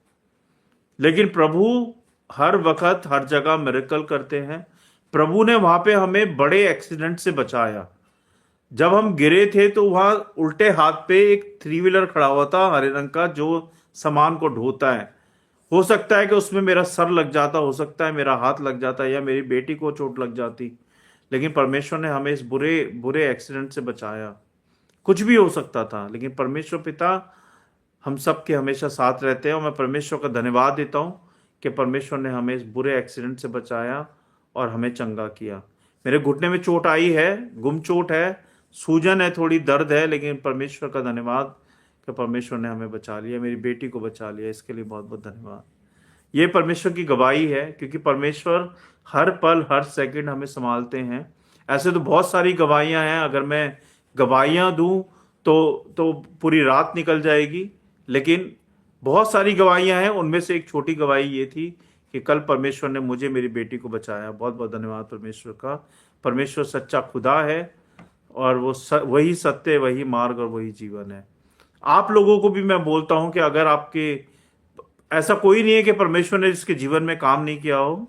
लेकिन प्रभु हर वक्त हर जगह मिरेकल करते हैं। प्रभु ने वहां पे हमें बड़े एक्सीडेंट से बचाया। जब हम गिरे थे तो वहां उल्टे हाथ पे एक 3 व्हीलर खड़ा हुआ था, हरे रंग का, जो सामान को ढोता है। हो सकता है कि उसमें मेरा सर लग जाता, हो सकता है मेरा हाथ लग जाता, या मेरी बेटी को चोट लग जाती। लेकिन परमेश्वर ने हमें इस बुरे बुरे एक्सीडेंट से बचाया। कुछ भी हो सकता था, लेकिन परमेश्वर पिता हम सब के हमेशा साथ रहते हैं। और मैं परमेश्वर का धन्यवाद देता हूं कि परमेश्वर ने हमें इस बुरे एक्सीडेंट से बचाया और हमें चंगा किया। मेरे घुटने में चोट आई है, गुम चोट है, सूजन है, थोड़ी दर्द है, लेकिन परमेश्वर का धन्यवाद कि परमेश्वर ने हमें बचा लिया, मेरी बेटी को बचा लिया। इसके लिए बहुत बहुत धन्यवाद। ये परमेश्वर की गवाही है, क्योंकि परमेश्वर हर पल हर सेकंड हमें संभालते हैं। ऐसे तो बहुत सारी गवाहियां हैं, अगर मैं गवाहियां दूं तो पूरी रात निकल जाएगी। लेकिन बहुत सारी गवाहियां हैं, उनमें से एक छोटी गवाही ये थी कि कल परमेश्वर ने मुझे, मेरी बेटी को बचाया। बहुत बहुत धन्यवाद परमेश्वर का। परमेश्वर सच्चा खुदा है और वही सत्य, वही मार्ग और वही जीवन है। आप लोगों को भी मैं बोलता हूं कि अगर आपके, ऐसा कोई नहीं है कि परमेश्वर ने इसके जीवन में काम नहीं किया हो,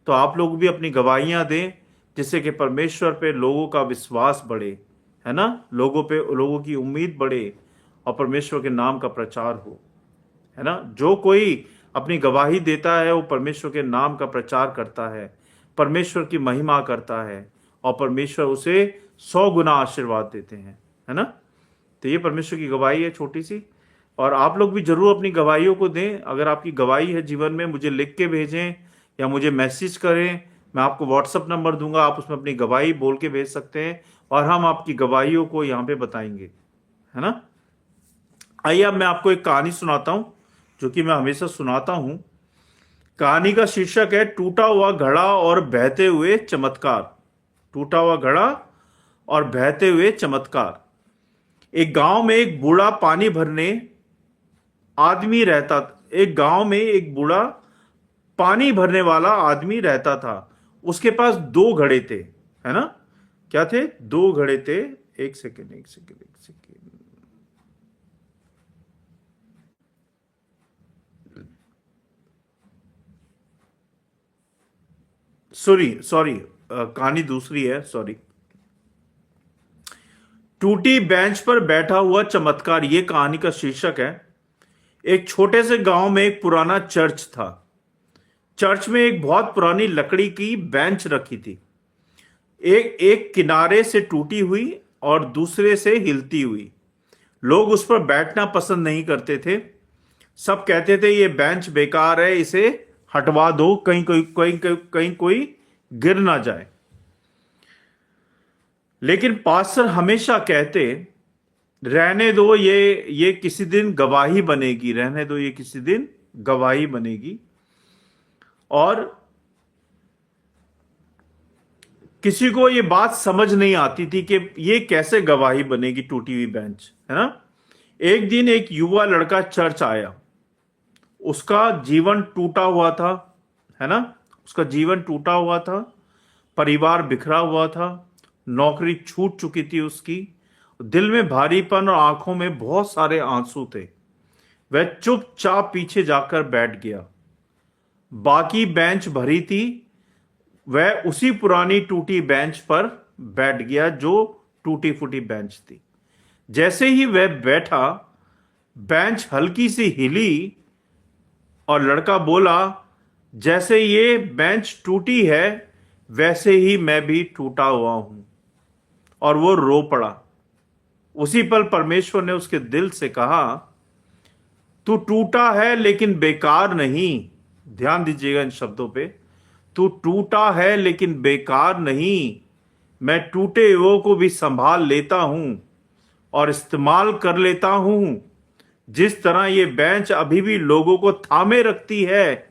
तो आप लोग भी अपनी गवाहियां दें, जिससे कि परमेश्वर पे लोगों का विश्वास बढ़े, है ना, लोगों की उम्मीद बढ़े और परमेश्वर के नाम का प्रचार हो, है ना। जो कोई अपनी गवाही देता है वो परमेश्वर के नाम का प्रचार करता है, परमेश्वर की महिमा करता है और परमेश्वर उसे 100 गुना आशीर्वाद देते हैं, है ना। तो ये परमेश्वर की गवाही है छोटी सी। और आप लोग भी जरूर अपनी गवाहियों को दें। अगर आपकी गवाही है जीवन में, मुझे लिख के भेजें या मुझे मैसेज करें। मैं आपको व्हाट्सअप नंबर दूंगा, आप उसमें अपनी गवाही बोल के भेज सकते हैं और हम आपकी गवाहियों को यहाँ पे बताएंगे, है ना। आइए अब मैं आपको एक कहानी सुनाता हूं, जो कि मैं हमेशा सुनाता हूं। कहानी का शीर्षक है टूटा हुआ घड़ा और बहते हुए चमत्कार। टूटा हुआ घड़ा और बहते हुए चमत्कार। एक गांव में एक बूढ़ा पानी भरने आदमी रहता। एक गांव में एक बूढ़ा पानी भरने वाला आदमी रहता था। उसके पास 2 घड़े थे, है ना। क्या थे? 2 घड़े थे। एक सेकेंड, एक सेकेंड, एक सेकेंड। सॉरी सॉरी, कहानी दूसरी है, सॉरी। टूटी बेंच पर बैठा हुआ चमत्कार, ये कहानी का शीर्षक है। एक छोटे से गांव में एक पुराना चर्च था। चर्च में एक बहुत पुरानी लकड़ी की बेंच रखी थी, एक एक किनारे से टूटी हुई और दूसरे से हिलती हुई। लोग उस पर बैठना पसंद नहीं करते थे। सब कहते थे ये बेंच बेकार है, इसे हटवा दो, कहीं कोई गिर ना जाए। लेकिन पास्टर हमेशा कहते, रहने दो, ये किसी दिन गवाही बनेगी, रहने दो, ये किसी दिन गवाही बनेगी। और किसी को ये बात समझ नहीं आती थी कि ये कैसे गवाही बनेगी टूटी हुई बेंच, है ना। एक दिन एक युवा लड़का चर्च आया। उसका जीवन टूटा हुआ था, है ना। उसका जीवन टूटा हुआ था, परिवार बिखरा हुआ था, नौकरी छूट चुकी थी उसकी, दिल में भारीपन और आंखों में बहुत सारे आंसू थे। वह चुपचाप पीछे जाकर बैठ गया। बाकी बेंच भरी थी, वह उसी पुरानी टूटी बेंच पर बैठ गया जो टूटी फूटी बेंच थी। जैसे ही वह बैठा, बेंच हल्की सी हिली और लड़का बोला, जैसे ये बेंच टूटी है वैसे ही मैं भी टूटा हुआ हूं। और वो रो पड़ा। उसी पल परमेश्वर ने उसके दिल से कहा, तू टूटा है लेकिन बेकार नहीं। ध्यान दीजिएगा इन शब्दों पे। तू टूटा है लेकिन बेकार नहीं। मैं टूटे हुओं को भी संभाल लेता हूं और इस्तेमाल कर लेता हूं। जिस तरह ये बेंच अभी भी लोगों को थामे रखती है,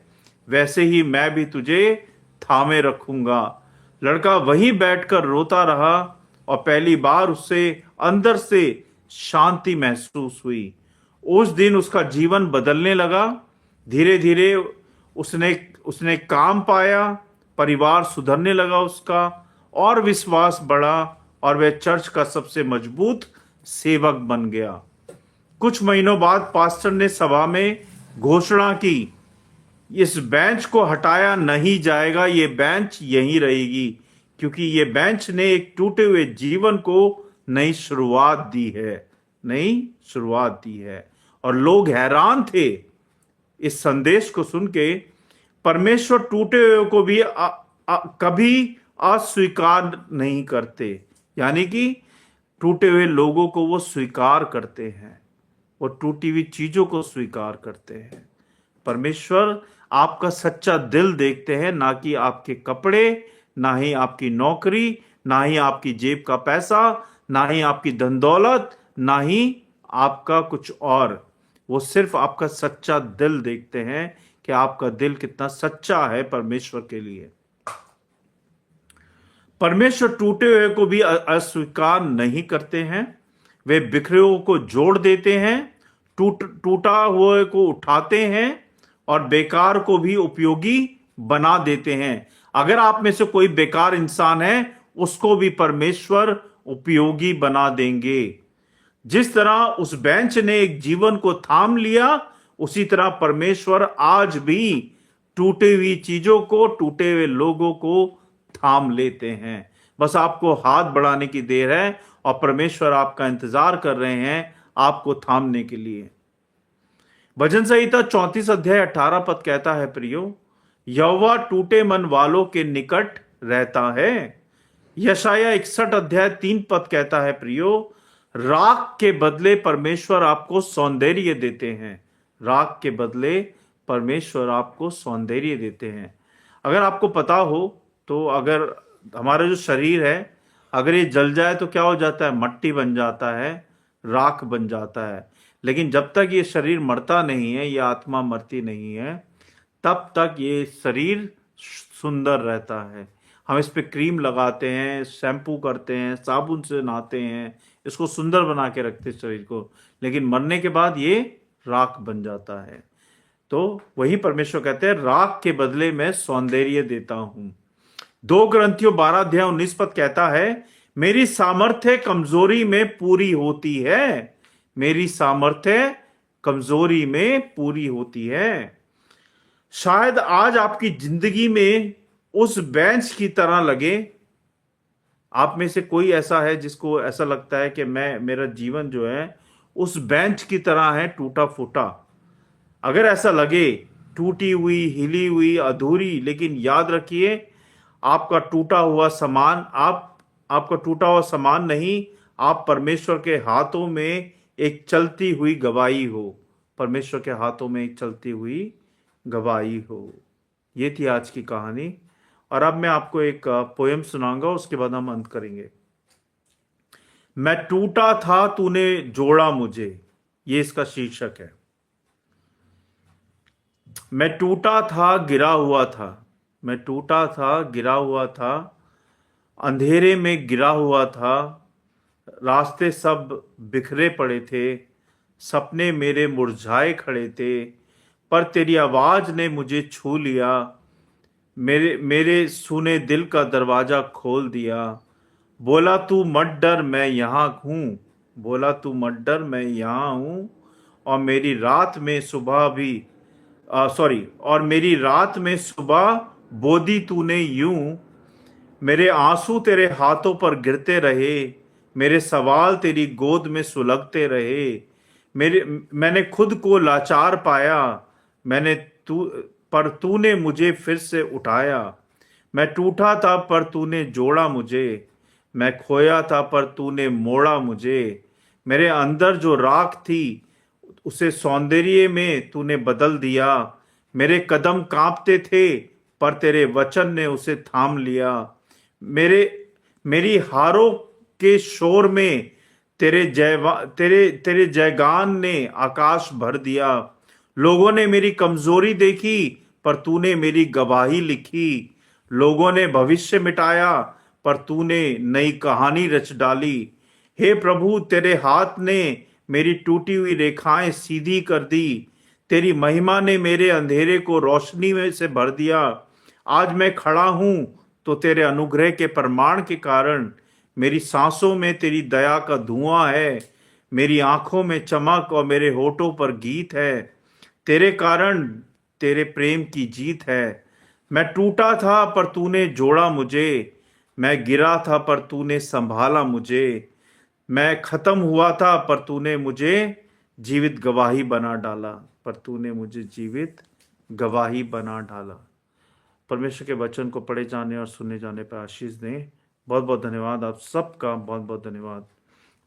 वैसे ही मैं भी तुझे थामे रखूंगा। लड़का वहीं बैठकर रोता रहा और पहली बार उससे अंदर से शांति महसूस हुई। उस दिन उसका जीवन बदलने लगा। धीरे धीरे उसने उसने काम पाया, परिवार सुधरने लगा उसका, और विश्वास बढ़ा और वह चर्च का सबसे मजबूत सेवक बन गया। कुछ महीनों बाद पास्टर ने सभा में घोषणा की, इस बेंच को हटाया नहीं जाएगा, ये बेंच यहीं रहेगी, क्योंकि ये बेंच ने एक टूटे हुए जीवन को नई शुरुआत दी है, नई शुरुआत दी है। और लोग हैरान थे इस संदेश को सुन के। परमेश्वर टूटे हुए को भी कभी अस्वीकार नहीं करते, यानी कि टूटे हुए लोगों को वो स्वीकार करते हैं, वो टूटी हुई चीजों को स्वीकार करते हैं। परमेश्वर आपका सच्चा दिल देखते हैं, ना कि आपके कपड़े, ना ही आपकी नौकरी, ना ही आपकी जेब का पैसा, ना ही आपकी धन दौलत, ना ही आपका कुछ और। वो सिर्फ आपका सच्चा दिल देखते हैं कि आपका दिल कितना सच्चा है परमेश्वर के लिए। परमेश्वर टूटे हुए को भी अस्वीकार नहीं करते हैं। वे बिखरे हुए को जोड़ देते हैं, टूटा हुए को उठाते हैं और बेकार को भी उपयोगी बना देते हैं। अगर आप में से कोई बेकार इंसान है, उसको भी परमेश्वर उपयोगी बना देंगे। जिस तरह उस बेंच ने एक जीवन को थाम लिया, उसी तरह परमेश्वर आज भी टूटी हुई चीजों को, टूटे हुए लोगों को थाम लेते हैं। बस आपको हाथ बढ़ाने की देर है और परमेश्वर आपका इंतजार कर रहे हैं आपको थामने के लिए। भजन संहिता 34 अध्याय 18 पद कहता है, प्रियो, यहोवा टूटे मन वालों के निकट रहता है। यशाया 61 अध्याय 3 पद कहता है, प्रियो, राख के बदले परमेश्वर आपको सौंदर्य देते हैं। राख के बदले परमेश्वर आपको सौंदर्य देते हैं। अगर आपको पता हो तो अगर हमारा जो शरीर है, अगर ये जल जाए तो क्या हो जाता है? मट्टी बन जाता है, राख बन जाता है। लेकिन जब तक ये शरीर मरता नहीं है, ये आत्मा मरती नहीं है, तब तक ये शरीर सुंदर रहता है। हम इस पे क्रीम लगाते हैं, शैम्पू करते हैं, साबुन से नहाते हैं, इसको सुंदर बना के रखते हैं शरीर को, लेकिन मरने के बाद ये राख बन जाता है। तो वही परमेश्वर कहते हैं, राख के बदले मैं सौंदर्य देता हूं। 2 Corinthians 12 अध्याय 19 पद कहता है, मेरी सामर्थ्य कमजोरी में पूरी होती है। मेरी सामर्थ्य कमजोरी में पूरी होती है। शायद आज आपकी जिंदगी में उस बेंच की तरह लगे। आप में से कोई ऐसा है जिसको ऐसा लगता है कि मेरा जीवन जो है उस बेंच की तरह है, टूटा फूटा। अगर ऐसा लगे, टूटी हुई, हिली हुई, अधूरी, लेकिन याद रखिए, आपका टूटा हुआ सामान आपका टूटा हुआ सामान नहीं, आप परमेश्वर के हाथों में एक चलती हुई गवाही हो। परमेश्वर के हाथों में एक चलती हुई गवाही हो। ये थी आज की कहानी। और अब मैं आपको एक पोयम सुनाऊंगा, उसके बाद हम अंत करेंगे। मैं टूटा था, तूने जोड़ा मुझे, ये इसका शीर्षक है। मैं टूटा था, गिरा हुआ था, मैं टूटा था, गिरा हुआ था, अंधेरे में गिरा हुआ था, रास्ते सब बिखरे पड़े थे, सपने मेरे मुरझाए खड़े थे, पर तेरी आवाज ने मुझे छू लिया, मेरे मेरे सुने दिल का दरवाजा खोल दिया। बोला तू मत डर मैं यहाँ हूँ, बोला तू मत डर मैं यहाँ हूँ, और मेरी रात में सुबह भी सॉरी और मेरी रात में सुबह बोदी तूने यूं, मेरे आंसू तेरे हाथों पर गिरते रहे, मेरे सवाल तेरी गोद में सुलगते रहे, मेरे मैंने खुद को लाचार पाया, मैंने तू पर तूने मुझे फिर से उठाया। मैं टूटा था पर तूने जोड़ा मुझे, मैं खोया था पर तूने मोड़ा मुझे। मेरे अंदर जो राख थी उसे सौंदर्य में तूने बदल दिया, मेरे कदम कांपते थे पर तेरे वचन ने उसे थाम लिया। मेरे मेरी हारों के शोर में तेरे तेरे जयगान ने आकाश भर दिया। लोगों ने मेरी कमजोरी देखी पर तूने मेरी गवाही लिखी। लोगों ने भविष्य मिटाया पर तूने नई कहानी रच डाली। हे प्रभु, तेरे हाथ ने मेरी टूटी हुई रेखाएं सीधी कर दी। तेरी महिमा ने मेरे अंधेरे को रोशनी में से भर दिया। आज मैं खड़ा हूं तो तेरे अनुग्रह के प्रमाण के कारण। मेरी सांसों में तेरी दया का धुआं है, मेरी आंखों में चमक और मेरे होठों पर गीत है। तेरे कारण तेरे प्रेम की जीत है। मैं टूटा था पर तूने जोड़ा मुझे, मैं गिरा था पर तूने संभाला मुझे। मैं खत्म हुआ था पर तूने मुझे जीवित गवाही बना डाला, पर तूने मुझे जीवित गवाही बना डाला। परमेश्वर के वचन को पढ़े जाने और सुने जाने पर आशीष दें। बहुत बहुत धन्यवाद आप सबका, बहुत बहुत धन्यवाद।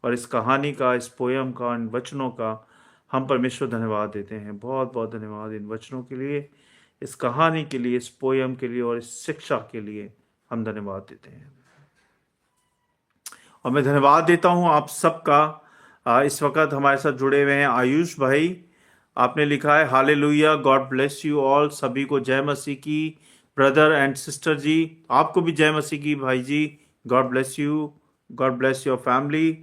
और इस कहानी का, इस पोयम का, इन वचनों का हम परमेश्वर धन्यवाद देते हैं। बहुत बहुत धन्यवाद इन वचनों के लिए, इस कहानी के लिए, इस पोयम के लिए और इस शिक्षा के लिए हम धन्यवाद देते हैं। और मैं धन्यवाद देता हूं आप सबका। इस वक्त हमारे साथ जुड़े हुए हैं आयुष भाई। आपने लिखा है hallelujah, God bless you all. सभी को जय मसीह की। ब्रदर एंड सिस्टर जी, आपको भी जय मसीह की भाई जी। God bless you, God bless your family.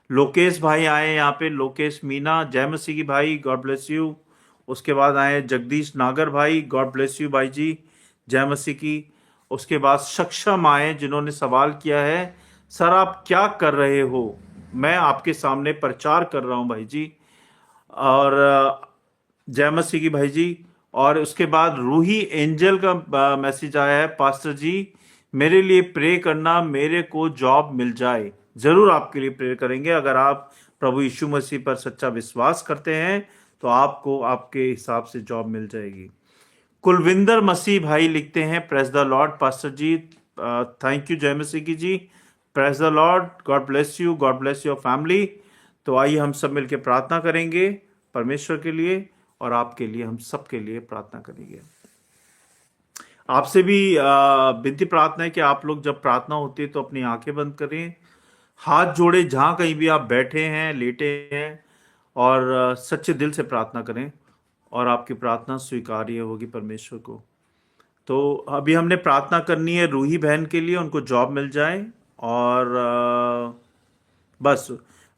Lokesh भाई आए यहाँ पे, लोकेश मीना, जय मसीह की भाई, गॉड ब्लेस यू। उसके बाद आए जगदीश नागर भाई, गॉड ब्लेस यू भाई जी, जय मसीह की। उसके बाद सक्षम आए जिन्होंने सवाल किया है, सर आप क्या कर रहे हो? मैं आपके सामने प्रचार कर रहा हूं भाई जी। और जय मसीह की भाई जी। और उसके बाद रूही एंजल का मैसेज आया है, पास्टर जी मेरे लिए प्रे करना, मेरे को जॉब मिल जाए। जरूर आपके लिए प्रे करेंगे। अगर आप प्रभु यीशु मसीह पर सच्चा विश्वास करते हैं तो आपको आपके हिसाब से जॉब मिल जाएगी। कुलविंदर मसीह भाई लिखते हैं, praise the lord pastor ji, thank you जय मसीह की जी, praise the lord, God bless you, God bless your family. तो आइए हम सब मिलकर प्रार्थना करेंगे परमेश्वर के लिए और आपके लिए, हम सब के लिए प्रार्थना करेंगे। आपसे भी विनती प्रार्थना है कि आप लोग जब प्रार्थना होती है तो अपनी आंखें बंद करें, हाथ जोड़े जहां कहीं भी आप बैठे हैं, लेटे हैं, और सच्चे दिल से प्रार्थना करें और आपकी प्रार्थना स्वीकार्य होगी परमेश्वर को। तो अभी हमने प्रार्थना करनी है रूही बहन के लिए, उनको जॉब मिल जाए। और बस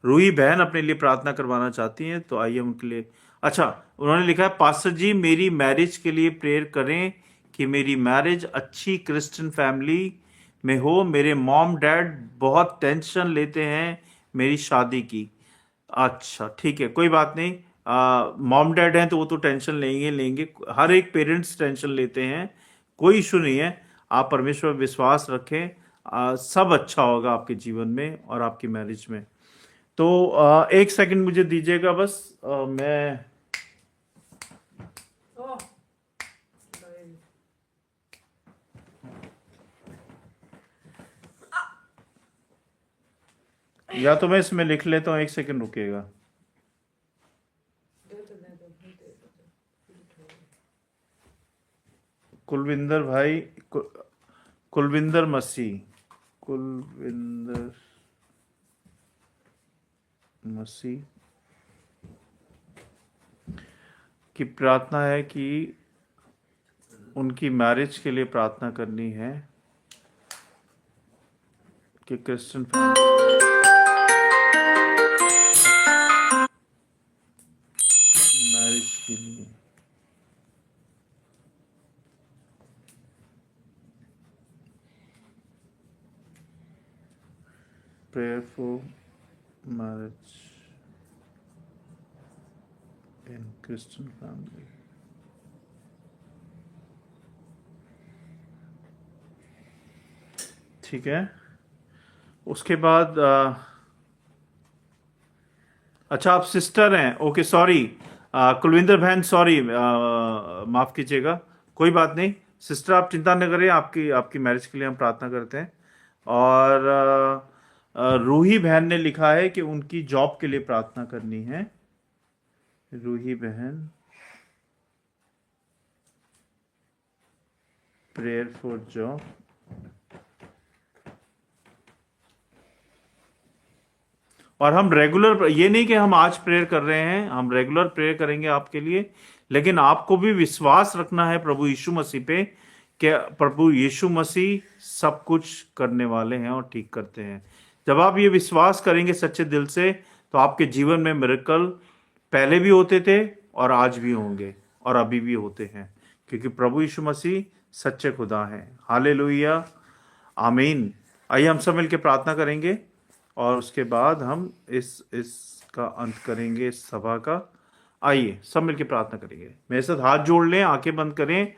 रूही बहन अपने लिए प्रार्थना करवाना चाहती हैं, तो आइए उनके लिए। अच्छा, उन्होंने लिखा है पास्टर जी मेरी मैरिज के लिए प्रेयर करें कि मेरी मैरिज अच्छी क्रिश्चियन फैमिली में हो। मेरे मॉम डैड बहुत टेंशन लेते हैं मेरी शादी की। अच्छा ठीक है, कोई बात नहीं। मॉम डैड हैं तो वो तो टेंशन लेंगे लेंगे, हर एक पेरेंट्स टेंशन लेते हैं, कोई इशू नहीं है। आप परमेश्वर पर विश्वास रखें, सब अच्छा होगा आपके जीवन में और आपकी मैरिज में। तो एक सेकंड मुझे दीजिएगा बस, मैं या तो मैं इसमें लिख लेता हूँ, एक सेकंड रुकिएगा। कुलविंदर भाई, कुलविंदर मसीह, कुलविंदर मसीह की प्रार्थना है कि उनकी मैरिज के लिए प्रार्थना करनी है। कि क्रिश्चियन मैरिज के लिए prayer for marriage in Christian family. ठीक है, उसके बाद अच्छा आप सिस्टर हैं, ओके सॉरी कुलविंदर बहन, सॉरी माफ कीजिएगा, कोई बात नहीं सिस्टर, आप चिंता न करें, आपकी आपकी मैरिज के लिए हम प्रार्थना करते हैं। और रूही बहन ने लिखा है कि उनकी जॉब के लिए प्रार्थना करनी है। रूही बहन, प्रेयर फॉर जॉब। और हम रेगुलर, ये नहीं कि हम आज प्रेयर कर रहे हैं, हम रेगुलर प्रेयर करेंगे आपके लिए, लेकिन आपको भी विश्वास रखना है प्रभु यीशु मसीह पे कि प्रभु यीशु मसीह सब कुछ करने वाले हैं और ठीक करते हैं। जब आप ये विश्वास करेंगे सच्चे दिल से, तो आपके जीवन में मिरेकल पहले भी होते थे और आज भी होंगे और अभी भी होते हैं, क्योंकि प्रभु यीशु मसीह सच्चे खुदा हैं। हालेलुया, आमीन। आइए हम सब मिलकर प्रार्थना करेंगे और उसके बाद हम इसका अंत करेंगे, इस सभा का। आइए सब मिलकर प्रार्थना करेंगे, मेरे साथ हाथ जोड़ लें, आंखें बंद करें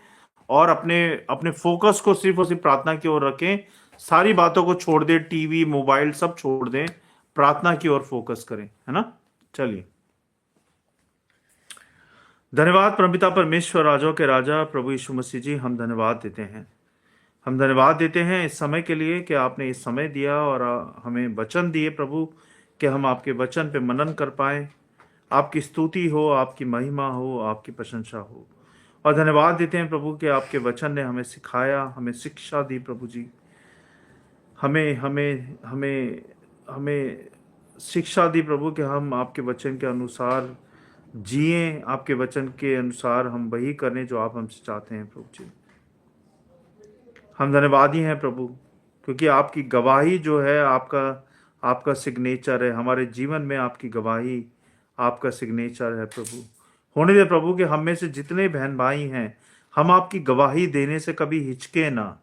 और अपने अपने फोकस को सिर्फ और सिर्फ प्रार्थना की ओर रखें। सारी बातों को छोड़ दें, टीवी मोबाइल सब छोड़ दें, प्रार्थना की ओर फोकस करें, है ना। चलिए, धन्यवाद परमपिता परमेश्वर, राजाओं के राजा प्रभु यीशु मसीह जी, हम धन्यवाद देते हैं, हम धन्यवाद देते हैं इस समय के लिए कि आपने इस समय दिया और हमें वचन दिए प्रभु, कि हम आपके वचन पे मनन कर पाए। आपकी स्तुति हो, आपकी महिमा हो, आपकी प्रशंसा हो। और धन्यवाद देते हैं प्रभु कि आपके वचन ने हमें सिखाया, हमें शिक्षा दी प्रभु जी, हमें हमें हमें हमें शिक्षा दी प्रभु कि हम आपके वचन के अनुसार जिएं, आपके वचन के अनुसार हम वही करें जो आप हमसे चाहते हैं प्रभु जी। हम धन्यवादी हैं प्रभु, क्योंकि आपकी गवाही जो है, आपका सिग्नेचर है हमारे जीवन में, आपकी गवाही आपका सिग्नेचर है प्रभु। होने दे प्रभु कि हम में से जितने बहन भाई हैं, हम आपकी गवाही देने से कभी हिचके ना,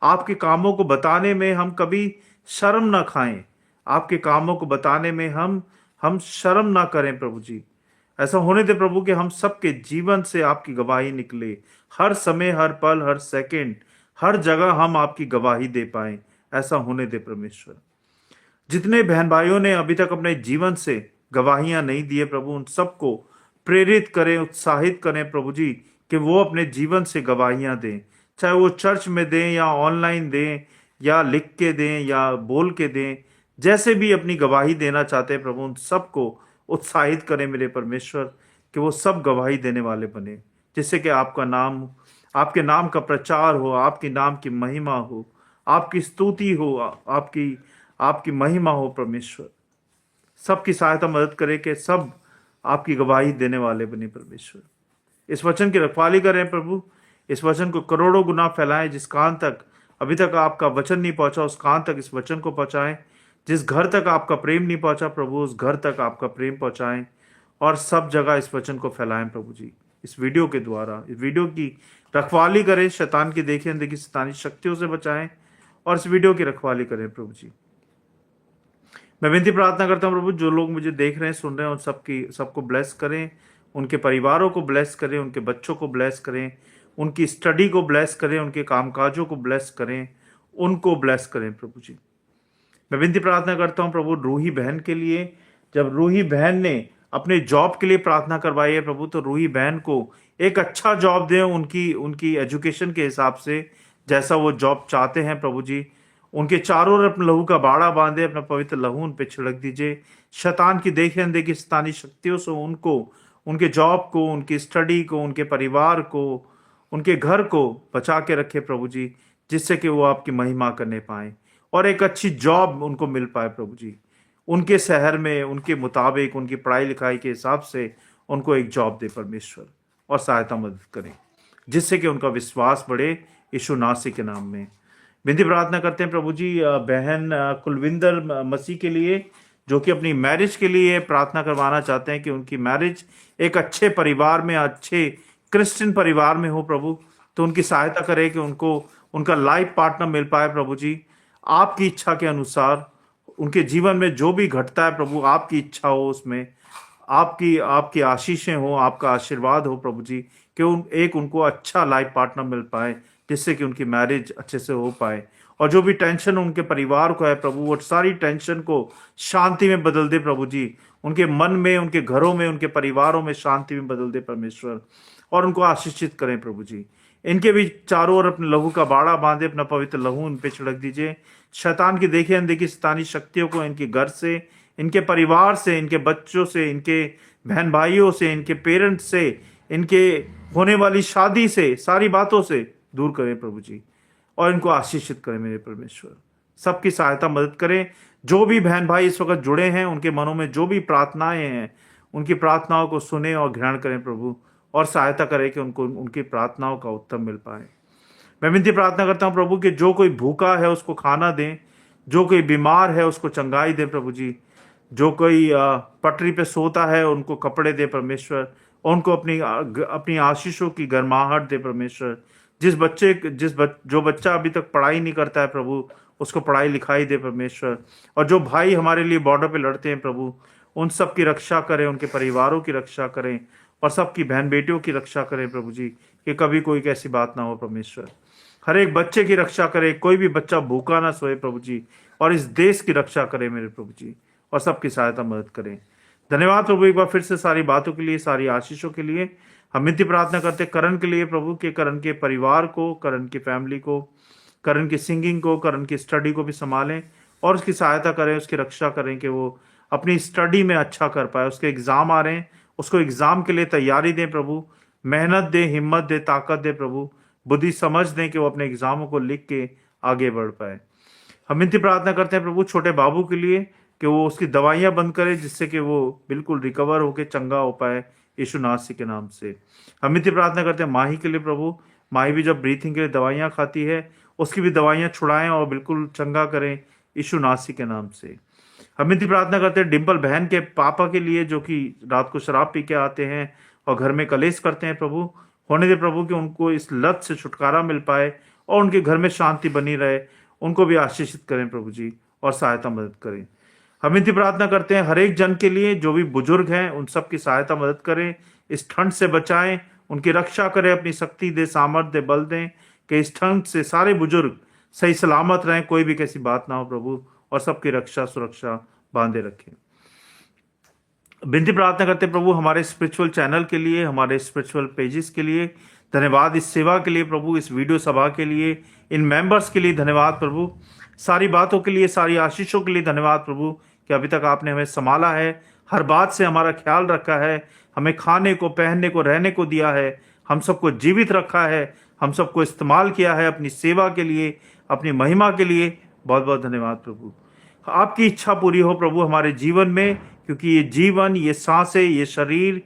आपके कामों को बताने में हम कभी शर्म ना खाएं, आपके कामों को बताने में हम शर्म ना करें प्रभु जी। ऐसा होने दे प्रभु कि हम सबके जीवन से आपकी गवाही निकले, हर समय, हर पल, हर सेकंड, हर जगह हम आपकी गवाही दे पाए। ऐसा होने दे परमेश्वर। जितने बहन भाइयों ने अभी तक अपने जीवन से गवाहियां नहीं दिए प्रभु, उन सबको प्रेरित करें, उत्साहित करें प्रभु जी, कि वो अपने जीवन से गवाहियां दें, चाहे वो चर्च में दें या ऑनलाइन दें या लिख के दें या बोल के दें, जैसे भी अपनी गवाही देना चाहते हैं प्रभु, उन सबको उत्साहित करें मेरे परमेश्वर, कि वो सब गवाही देने वाले बने, जिससे कि आपका नाम, आपके नाम का प्रचार हो, आपके नाम की महिमा हो, आपकी स्तुति हो, आपकी आपकी महिमा हो परमेश्वर। सबकी सहायता मदद करे कि सब आपकी गवाही देने वाले बने परमेश्वर। इस वचन की रखवाली करें प्रभु, इस वचन को करोड़ों गुना फैलाएं, जिस कान तक अभी तक आपका वचन नहीं पहुंचा उस कान तक इस वचन को पहुंचाएं, जिस घर तक आपका प्रेम नहीं पहुंचा प्रभु उस घर तक आपका प्रेम पहुंचाएं, और सब जगह इस वचन को फैलाएं प्रभु जी। इस वीडियो के द्वारा, इस वीडियो की रखवाली करें, शैतान की देखी अनदेखी शैतानी शक्तियों से बचाएं, और इस वीडियो की रखवाली करें प्रभु जी। मैं विनती प्रार्थना करता हूं प्रभु, जो लोग मुझे देख रहे हैं, सुन रहे हैं, उन सबको ब्लेस करें, उनके परिवारों को ब्लेस करें, उनके बच्चों को ब्लेस करें, उनकी स्टडी को ब्लेस करें, उनके कामकाजों को ब्लेस करें, उनको ब्लेस करें प्रभु जी। मैं विनती प्रार्थना करता हूं प्रभु रूही बहन के लिए, जब रूही बहन ने अपने जॉब के लिए प्रार्थना करवाई है प्रभु, तो रूही बहन को एक अच्छा जॉब दें, उनकी एजुकेशन के हिसाब से, जैसा वो जॉब चाहते हैं प्रभु जी। उनके चारों ओर अपने लहू का बाड़ा बांधे, अपना पवित्र लहू उन पे छिड़क दीजिए। शैतान की देखे अनदेखी शैतानी शक्तियों से उनको, उनके जॉब को, उनकी स्टडी को, उनके परिवार को, उनके घर को बचा के रखे प्रभु जी, जिससे कि वो आपकी महिमा करने पाए और एक अच्छी जॉब उनको मिल पाए प्रभु जी। उनके शहर में, उनके मुताबिक, उनकी पढ़ाई लिखाई के हिसाब से उनको एक जॉब दे परमेश्वर, और सहायता मदद करें, जिससे कि उनका विश्वास बढ़े, यीशु नासी के नाम में। विनती प्रार्थना करते हैं प्रभु जी बहन कुलविंदर मसीह के लिए, जो कि अपनी मैरिज के लिए प्रार्थना करवाना चाहते हैं कि उनकी मैरिज एक अच्छे परिवार में, अच्छे क्रिश्चियन परिवार में हो प्रभु। तो उनकी सहायता करें कि उनको उनका लाइफ पार्टनर मिल पाए प्रभु जी, आपकी इच्छा के अनुसार। उनके जीवन में जो भी घटता है प्रभु, आपकी इच्छा हो उसमें, आपकी आपकी आशीषें हो, आपका आशीर्वाद हो प्रभु जी, कि उनको अच्छा लाइफ पार्टनर मिल पाए, जिससे कि उनकी मैरिज अच्छे से हो पाए। और जो भी टेंशन उनके परिवार को है प्रभु, वो सारी टेंशन को शांति में बदल दे प्रभु जी। उनके मन में, उनके घरों में, उनके परिवारों में शांति में बदल दे परमेश्वर, और उनको आशीषित करें प्रभु जी। इनके भी चारों ओर अपने लहू का बाड़ा बांधे, अपना पवित्र लहू उन पे छिड़क दीजिए। शैतान की देखी अनदेखी शैतानी शक्तियों को इनके घर से, इनके परिवार से, इनके बच्चों से, इनके बहन भाइयों से, इनके पेरेंट्स से, इनके होने वाली शादी से, सारी बातों से दूर करें प्रभु जी, और इनको आशीषित करें मेरे परमेश्वर। सबकी सहायता मदद करें। जो भी बहन भाई इस वक्त जुड़े हैं, उनके मनों में जो भी प्रार्थनाएं हैं, उनकी प्रार्थनाओं को सुने और ग्रहण करें प्रभु, और सहायता करें कि उनको उनकी प्रार्थनाओं का उत्तर मिल पाए। मैं विनती प्रार्थना करता हूं प्रभु कि जो कोई भूखा है उसको खाना दें, जो कोई बीमार है उसको चंगाई दे प्रभु जी, जो कोई पटरी पे सोता है उनको कपड़े दे परमेश्वर, और उनको अपनी आशीषों की गर्माहट दे परमेश्वर। जो बच्चा अभी तक पढ़ाई नहीं करता है प्रभु, उसको पढ़ाई लिखाई दे परमेश्वर। और जो भाई हमारे लिए बॉर्डर पे लड़ते हैं प्रभु, उन सब की रक्षा करें, उनके परिवारों की रक्षा करें, और सबकी बहन बेटियों की रक्षा करें प्रभु जी, कि कभी कोई कैसी बात ना हो परमेश्वर। हर एक बच्चे की रक्षा करें, कोई भी बच्चा भूखा ना सोए प्रभु जी, और इस देश की रक्षा करें मेरे प्रभु जी, और सबकी सहायता मदद करें। धन्यवाद प्रभु एक बार फिर से सारी बातों के लिए, सारी आशीषों के लिए। हम विनती प्रार्थना करते करण के लिए प्रभु, के करण के परिवार को, करण की फैमिली को, करण की सिंगिंग को, करण की स्टडी को भी संभालें, और उसकी सहायता करें, उसकी रक्षा करें कि वो अपनी स्टडी में अच्छा कर पाए। उसके एग्जाम आ रहे हैं, उसको एग्जाम के लिए तैयारी दें प्रभु, मेहनत दे, हिम्मत दे, ताकत दे प्रभु, बुद्धि समझ दें कि वो अपने एग्जामों को लिख के आगे बढ़ पाए। हम विनती प्रार्थना करते हैं प्रभु छोटे बाबू के लिए, कि वो उसकी दवाइयां बंद करे, जिससे कि वो बिल्कुल रिकवर होकर चंगा हो पाए, यीशु नासरी के नाम से। हम विनती प्रार्थना करते हैं माही के लिए प्रभु, माही भी जब ब्रीथिंग के लिए दवाइयां खाती है, उसकी भी दवाइयां छुड़ाएं और बिल्कुल चंगा करें, यीशु नासरी के नाम से। हम विनती प्रार्थना करते हैं डिम्पल बहन के पापा के लिए, जो कि रात को शराब पी के आते हैं और घर में कलेश करते हैं प्रभु। होने दे प्रभु कि उनको इस लत से छुटकारा मिल पाए, और उनके घर में शांति बनी रहे। उनको भी आशीषित करें प्रभु जी, और सहायता मदद करें। हम विनती प्रार्थना करते हैं हर एक जन के लिए, जो भी बुजुर्ग हैं उन सब की सहायता मदद करें, इस ठंड से बचाएं, उनकी रक्षा करें, अपनी शक्ति दे, सामर्थ्य दे, बल दें, कि इस ठंड से सारे बुजुर्ग सही सलामत रहें, कोई भी कैसी बात ना हो प्रभु, और सबकी रक्षा सुरक्षा बांधे रखें। विनती प्रार्थना करते हैं प्रभु हमारे स्पिरिचुअल चैनल के लिए, हमारे स्पिरिचुअल पेजेस के लिए धन्यवाद, इस सेवा के लिए प्रभु, इस वीडियो सभा के लिए, इन मेंबर्स के लिए धन्यवाद प्रभु, सारी बातों के लिए, सारी आशीषों के लिए धन्यवाद प्रभु, कि अभी तक आपने हमें संभाला है, हर बात से हमारा ख्याल रखा है, हमें खाने को, पहनने को, रहने को दिया है, हम सबको जीवित रखा है, हम सबको इस्तेमाल किया है अपनी सेवा के लिए, अपनी महिमा के लिए। बहुत बहुत धन्यवाद प्रभु। आपकी इच्छा पूरी हो प्रभु हमारे जीवन में, क्योंकि ये जीवन, ये सांसें, ये शरीर,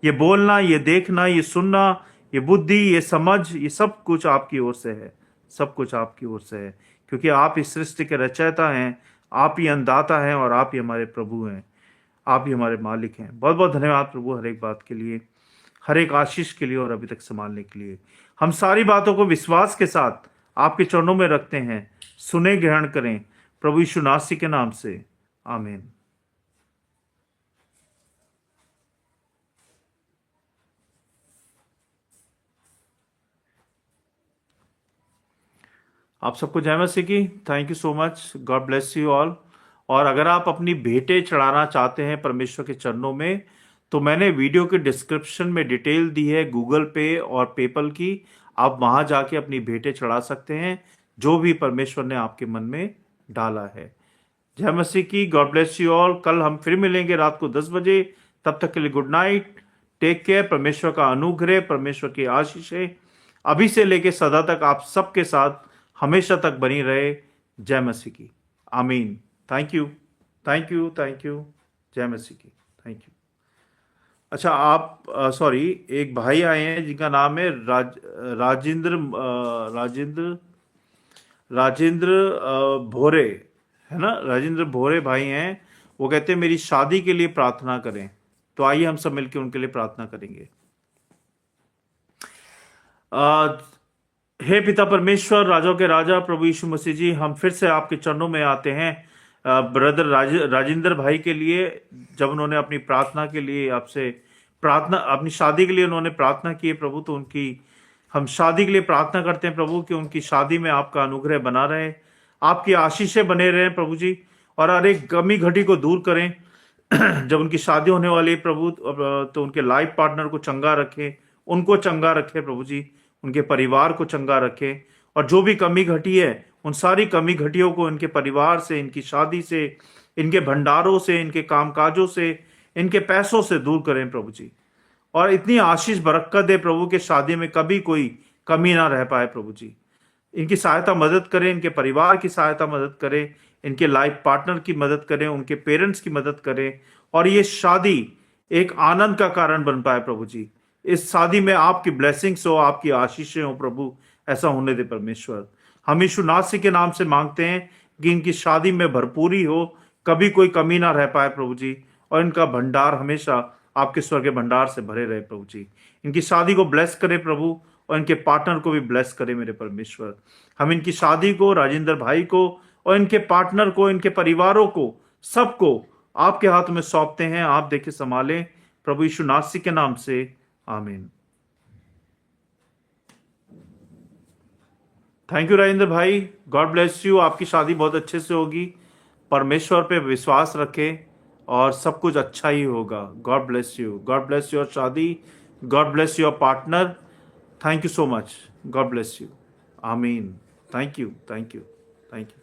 ये बोलना, ये देखना, ये सुनना, ये बुद्धि, ये समझ, ये सब कुछ आपकी ओर से है, सब कुछ आपकी ओर से है, क्योंकि आप इस सृष्टि के रचयिता हैं, आप ही अन्नदाता हैं, और आप ही हमारे प्रभु हैं, आप ही हमारे मालिक हैं। बहुत बहुत धन्यवाद प्रभु हर एक बात के लिए, हर एक आशीष के लिए, और अभी तक संभालने के लिए। हम सारी बातों को विश्वास के साथ आपके चरणों में रखते हैं, सुने, ग्रहण करें प्रभु यीशु नासरी के नाम से, आमीन। आप सबको जय मसीह की। Thank you so much, God bless you all. और अगर आप अपनी भेंटें चढ़ाना चाहते हैं परमेश्वर के चरणों में, तो मैंने वीडियो के डिस्क्रिप्शन में डिटेल दी है गूगल पे और पेपल की, आप वहां जाके अपनी भेंटें चढ़ा सकते हैं, जो भी परमेश्वर ने आपके मन में डाला है। जय मसीह की, गॉड ब्लेस यू ऑल। कल हम फिर मिलेंगे रात को 10 बजे, तब तक के लिए गुड नाइट, टेक केयर। परमेश्वर का अनुग्रह, परमेश्वर की आशीषें अभी से लेके सदा तक आप सबके साथ हमेशा तक बनी रहे। जय मसीह की, आमीन। Thank you, thank you, thank you. जय मसीह की, थैंक यू। अच्छा, आप सॉरी, एक भाई आए हैं जिनका नाम है राजेंद्र राजेंद्र भोरे, है ना, राजेंद्र भोरे भाई हैं। वो कहते हैं मेरी शादी के लिए प्रार्थना करें। तो आइए हम सब मिलकर उनके लिए प्रार्थना करेंगे। आ, हे पिता परमेश्वर, राजाओं के राजा प्रभु यीशु मसीह जी, हम फिर से आपके चरणों में आते हैं ब्रदर राजेंद्र भाई के लिए। जब उन्होंने अपनी प्रार्थना के लिए आपसे प्रार्थना, अपनी शादी के लिए उन्होंने प्रार्थना की है प्रभु, तो उनकी हम शादी के लिए प्रार्थना करते हैं प्रभु कि उनकी शादी में आपका अनुग्रह बना रहे, आपकी आशीषें बने रहे प्रभु जी, और हर एक कमी घटी को दूर करें। जब उनकी शादी होने वाली है प्रभु, तो उनके लाइफ पार्टनर को चंगा रखे, उनको चंगा रखे प्रभु जी, उनके परिवार को चंगा रखे, और जो भी कमी घटी है उन सारी कमी घटियों को इनके परिवार से, इनकी शादी से, इनके भंडारों से, इनके कामकाजों से, इनके पैसों से दूर करें प्रभु जी। और इतनी आशीष बरकत दे प्रभु के शादी में कभी कोई कमी ना रह पाए प्रभु जी। इनकी सहायता मदद करें, इनके परिवार की सहायता मदद करें, इनके लाइफ पार्टनर की मदद करें, उनके पेरेंट्स की मदद करें, और ये शादी एक आनंद का कारण बन पाए प्रभु जी। इस शादी में आपकी ब्लेसिंग्स हो, आपकी आशीषें हो प्रभु, ऐसा होने दे परमेश्वर। हम यीशु नासरी के नाम से मांगते हैं कि इनकी शादी में भरपूरी हो, कभी कोई कमी ना रह पाए प्रभु जी, और इनका भंडार हमेशा आपके स्वर्ग के भंडार से भरे रहे प्रभु जी। इनकी शादी को ब्लेस करे प्रभु, और इनके पार्टनर को भी ब्लेस करे मेरे परमेश्वर। हम इनकी शादी को, राजेंद्र भाई को और इनके पार्टनर को, इनके परिवारों को, सबको आपके हाथ में सौंपते हैं। आप देखे संभालें प्रभु यीशु नासरी के नाम से, आमीन। थैंक यू राजेंद्र भाई, गॉड ब्लेस यू। आपकी शादी बहुत अच्छे से होगी, परमेश्वर पे विश्वास रखें और सब कुछ अच्छा ही होगा। God bless you, God bless your शादी, God bless your partner. Thank you so much, God bless you, आमीन। Thank you, thank you, thank you.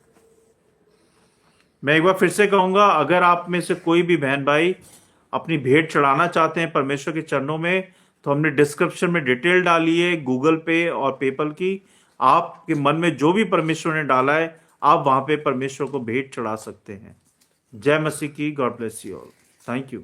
मैं एक बार फिर से कहूंगा, अगर आप में से कोई भी बहन भाई अपनी भेंट चढ़ाना चाहते हैं परमेश्वर के चरणों में, तो हमने डिस्क्रिप्शन में डिटेल डाली है गूगल पे और पेपल की। आपके मन में जो भी परमेश्वर ने डाला है, आप वहां पे परमेश्वर को भेंट चढ़ा सकते हैं। जय मसीह की, God bless you all, thank you.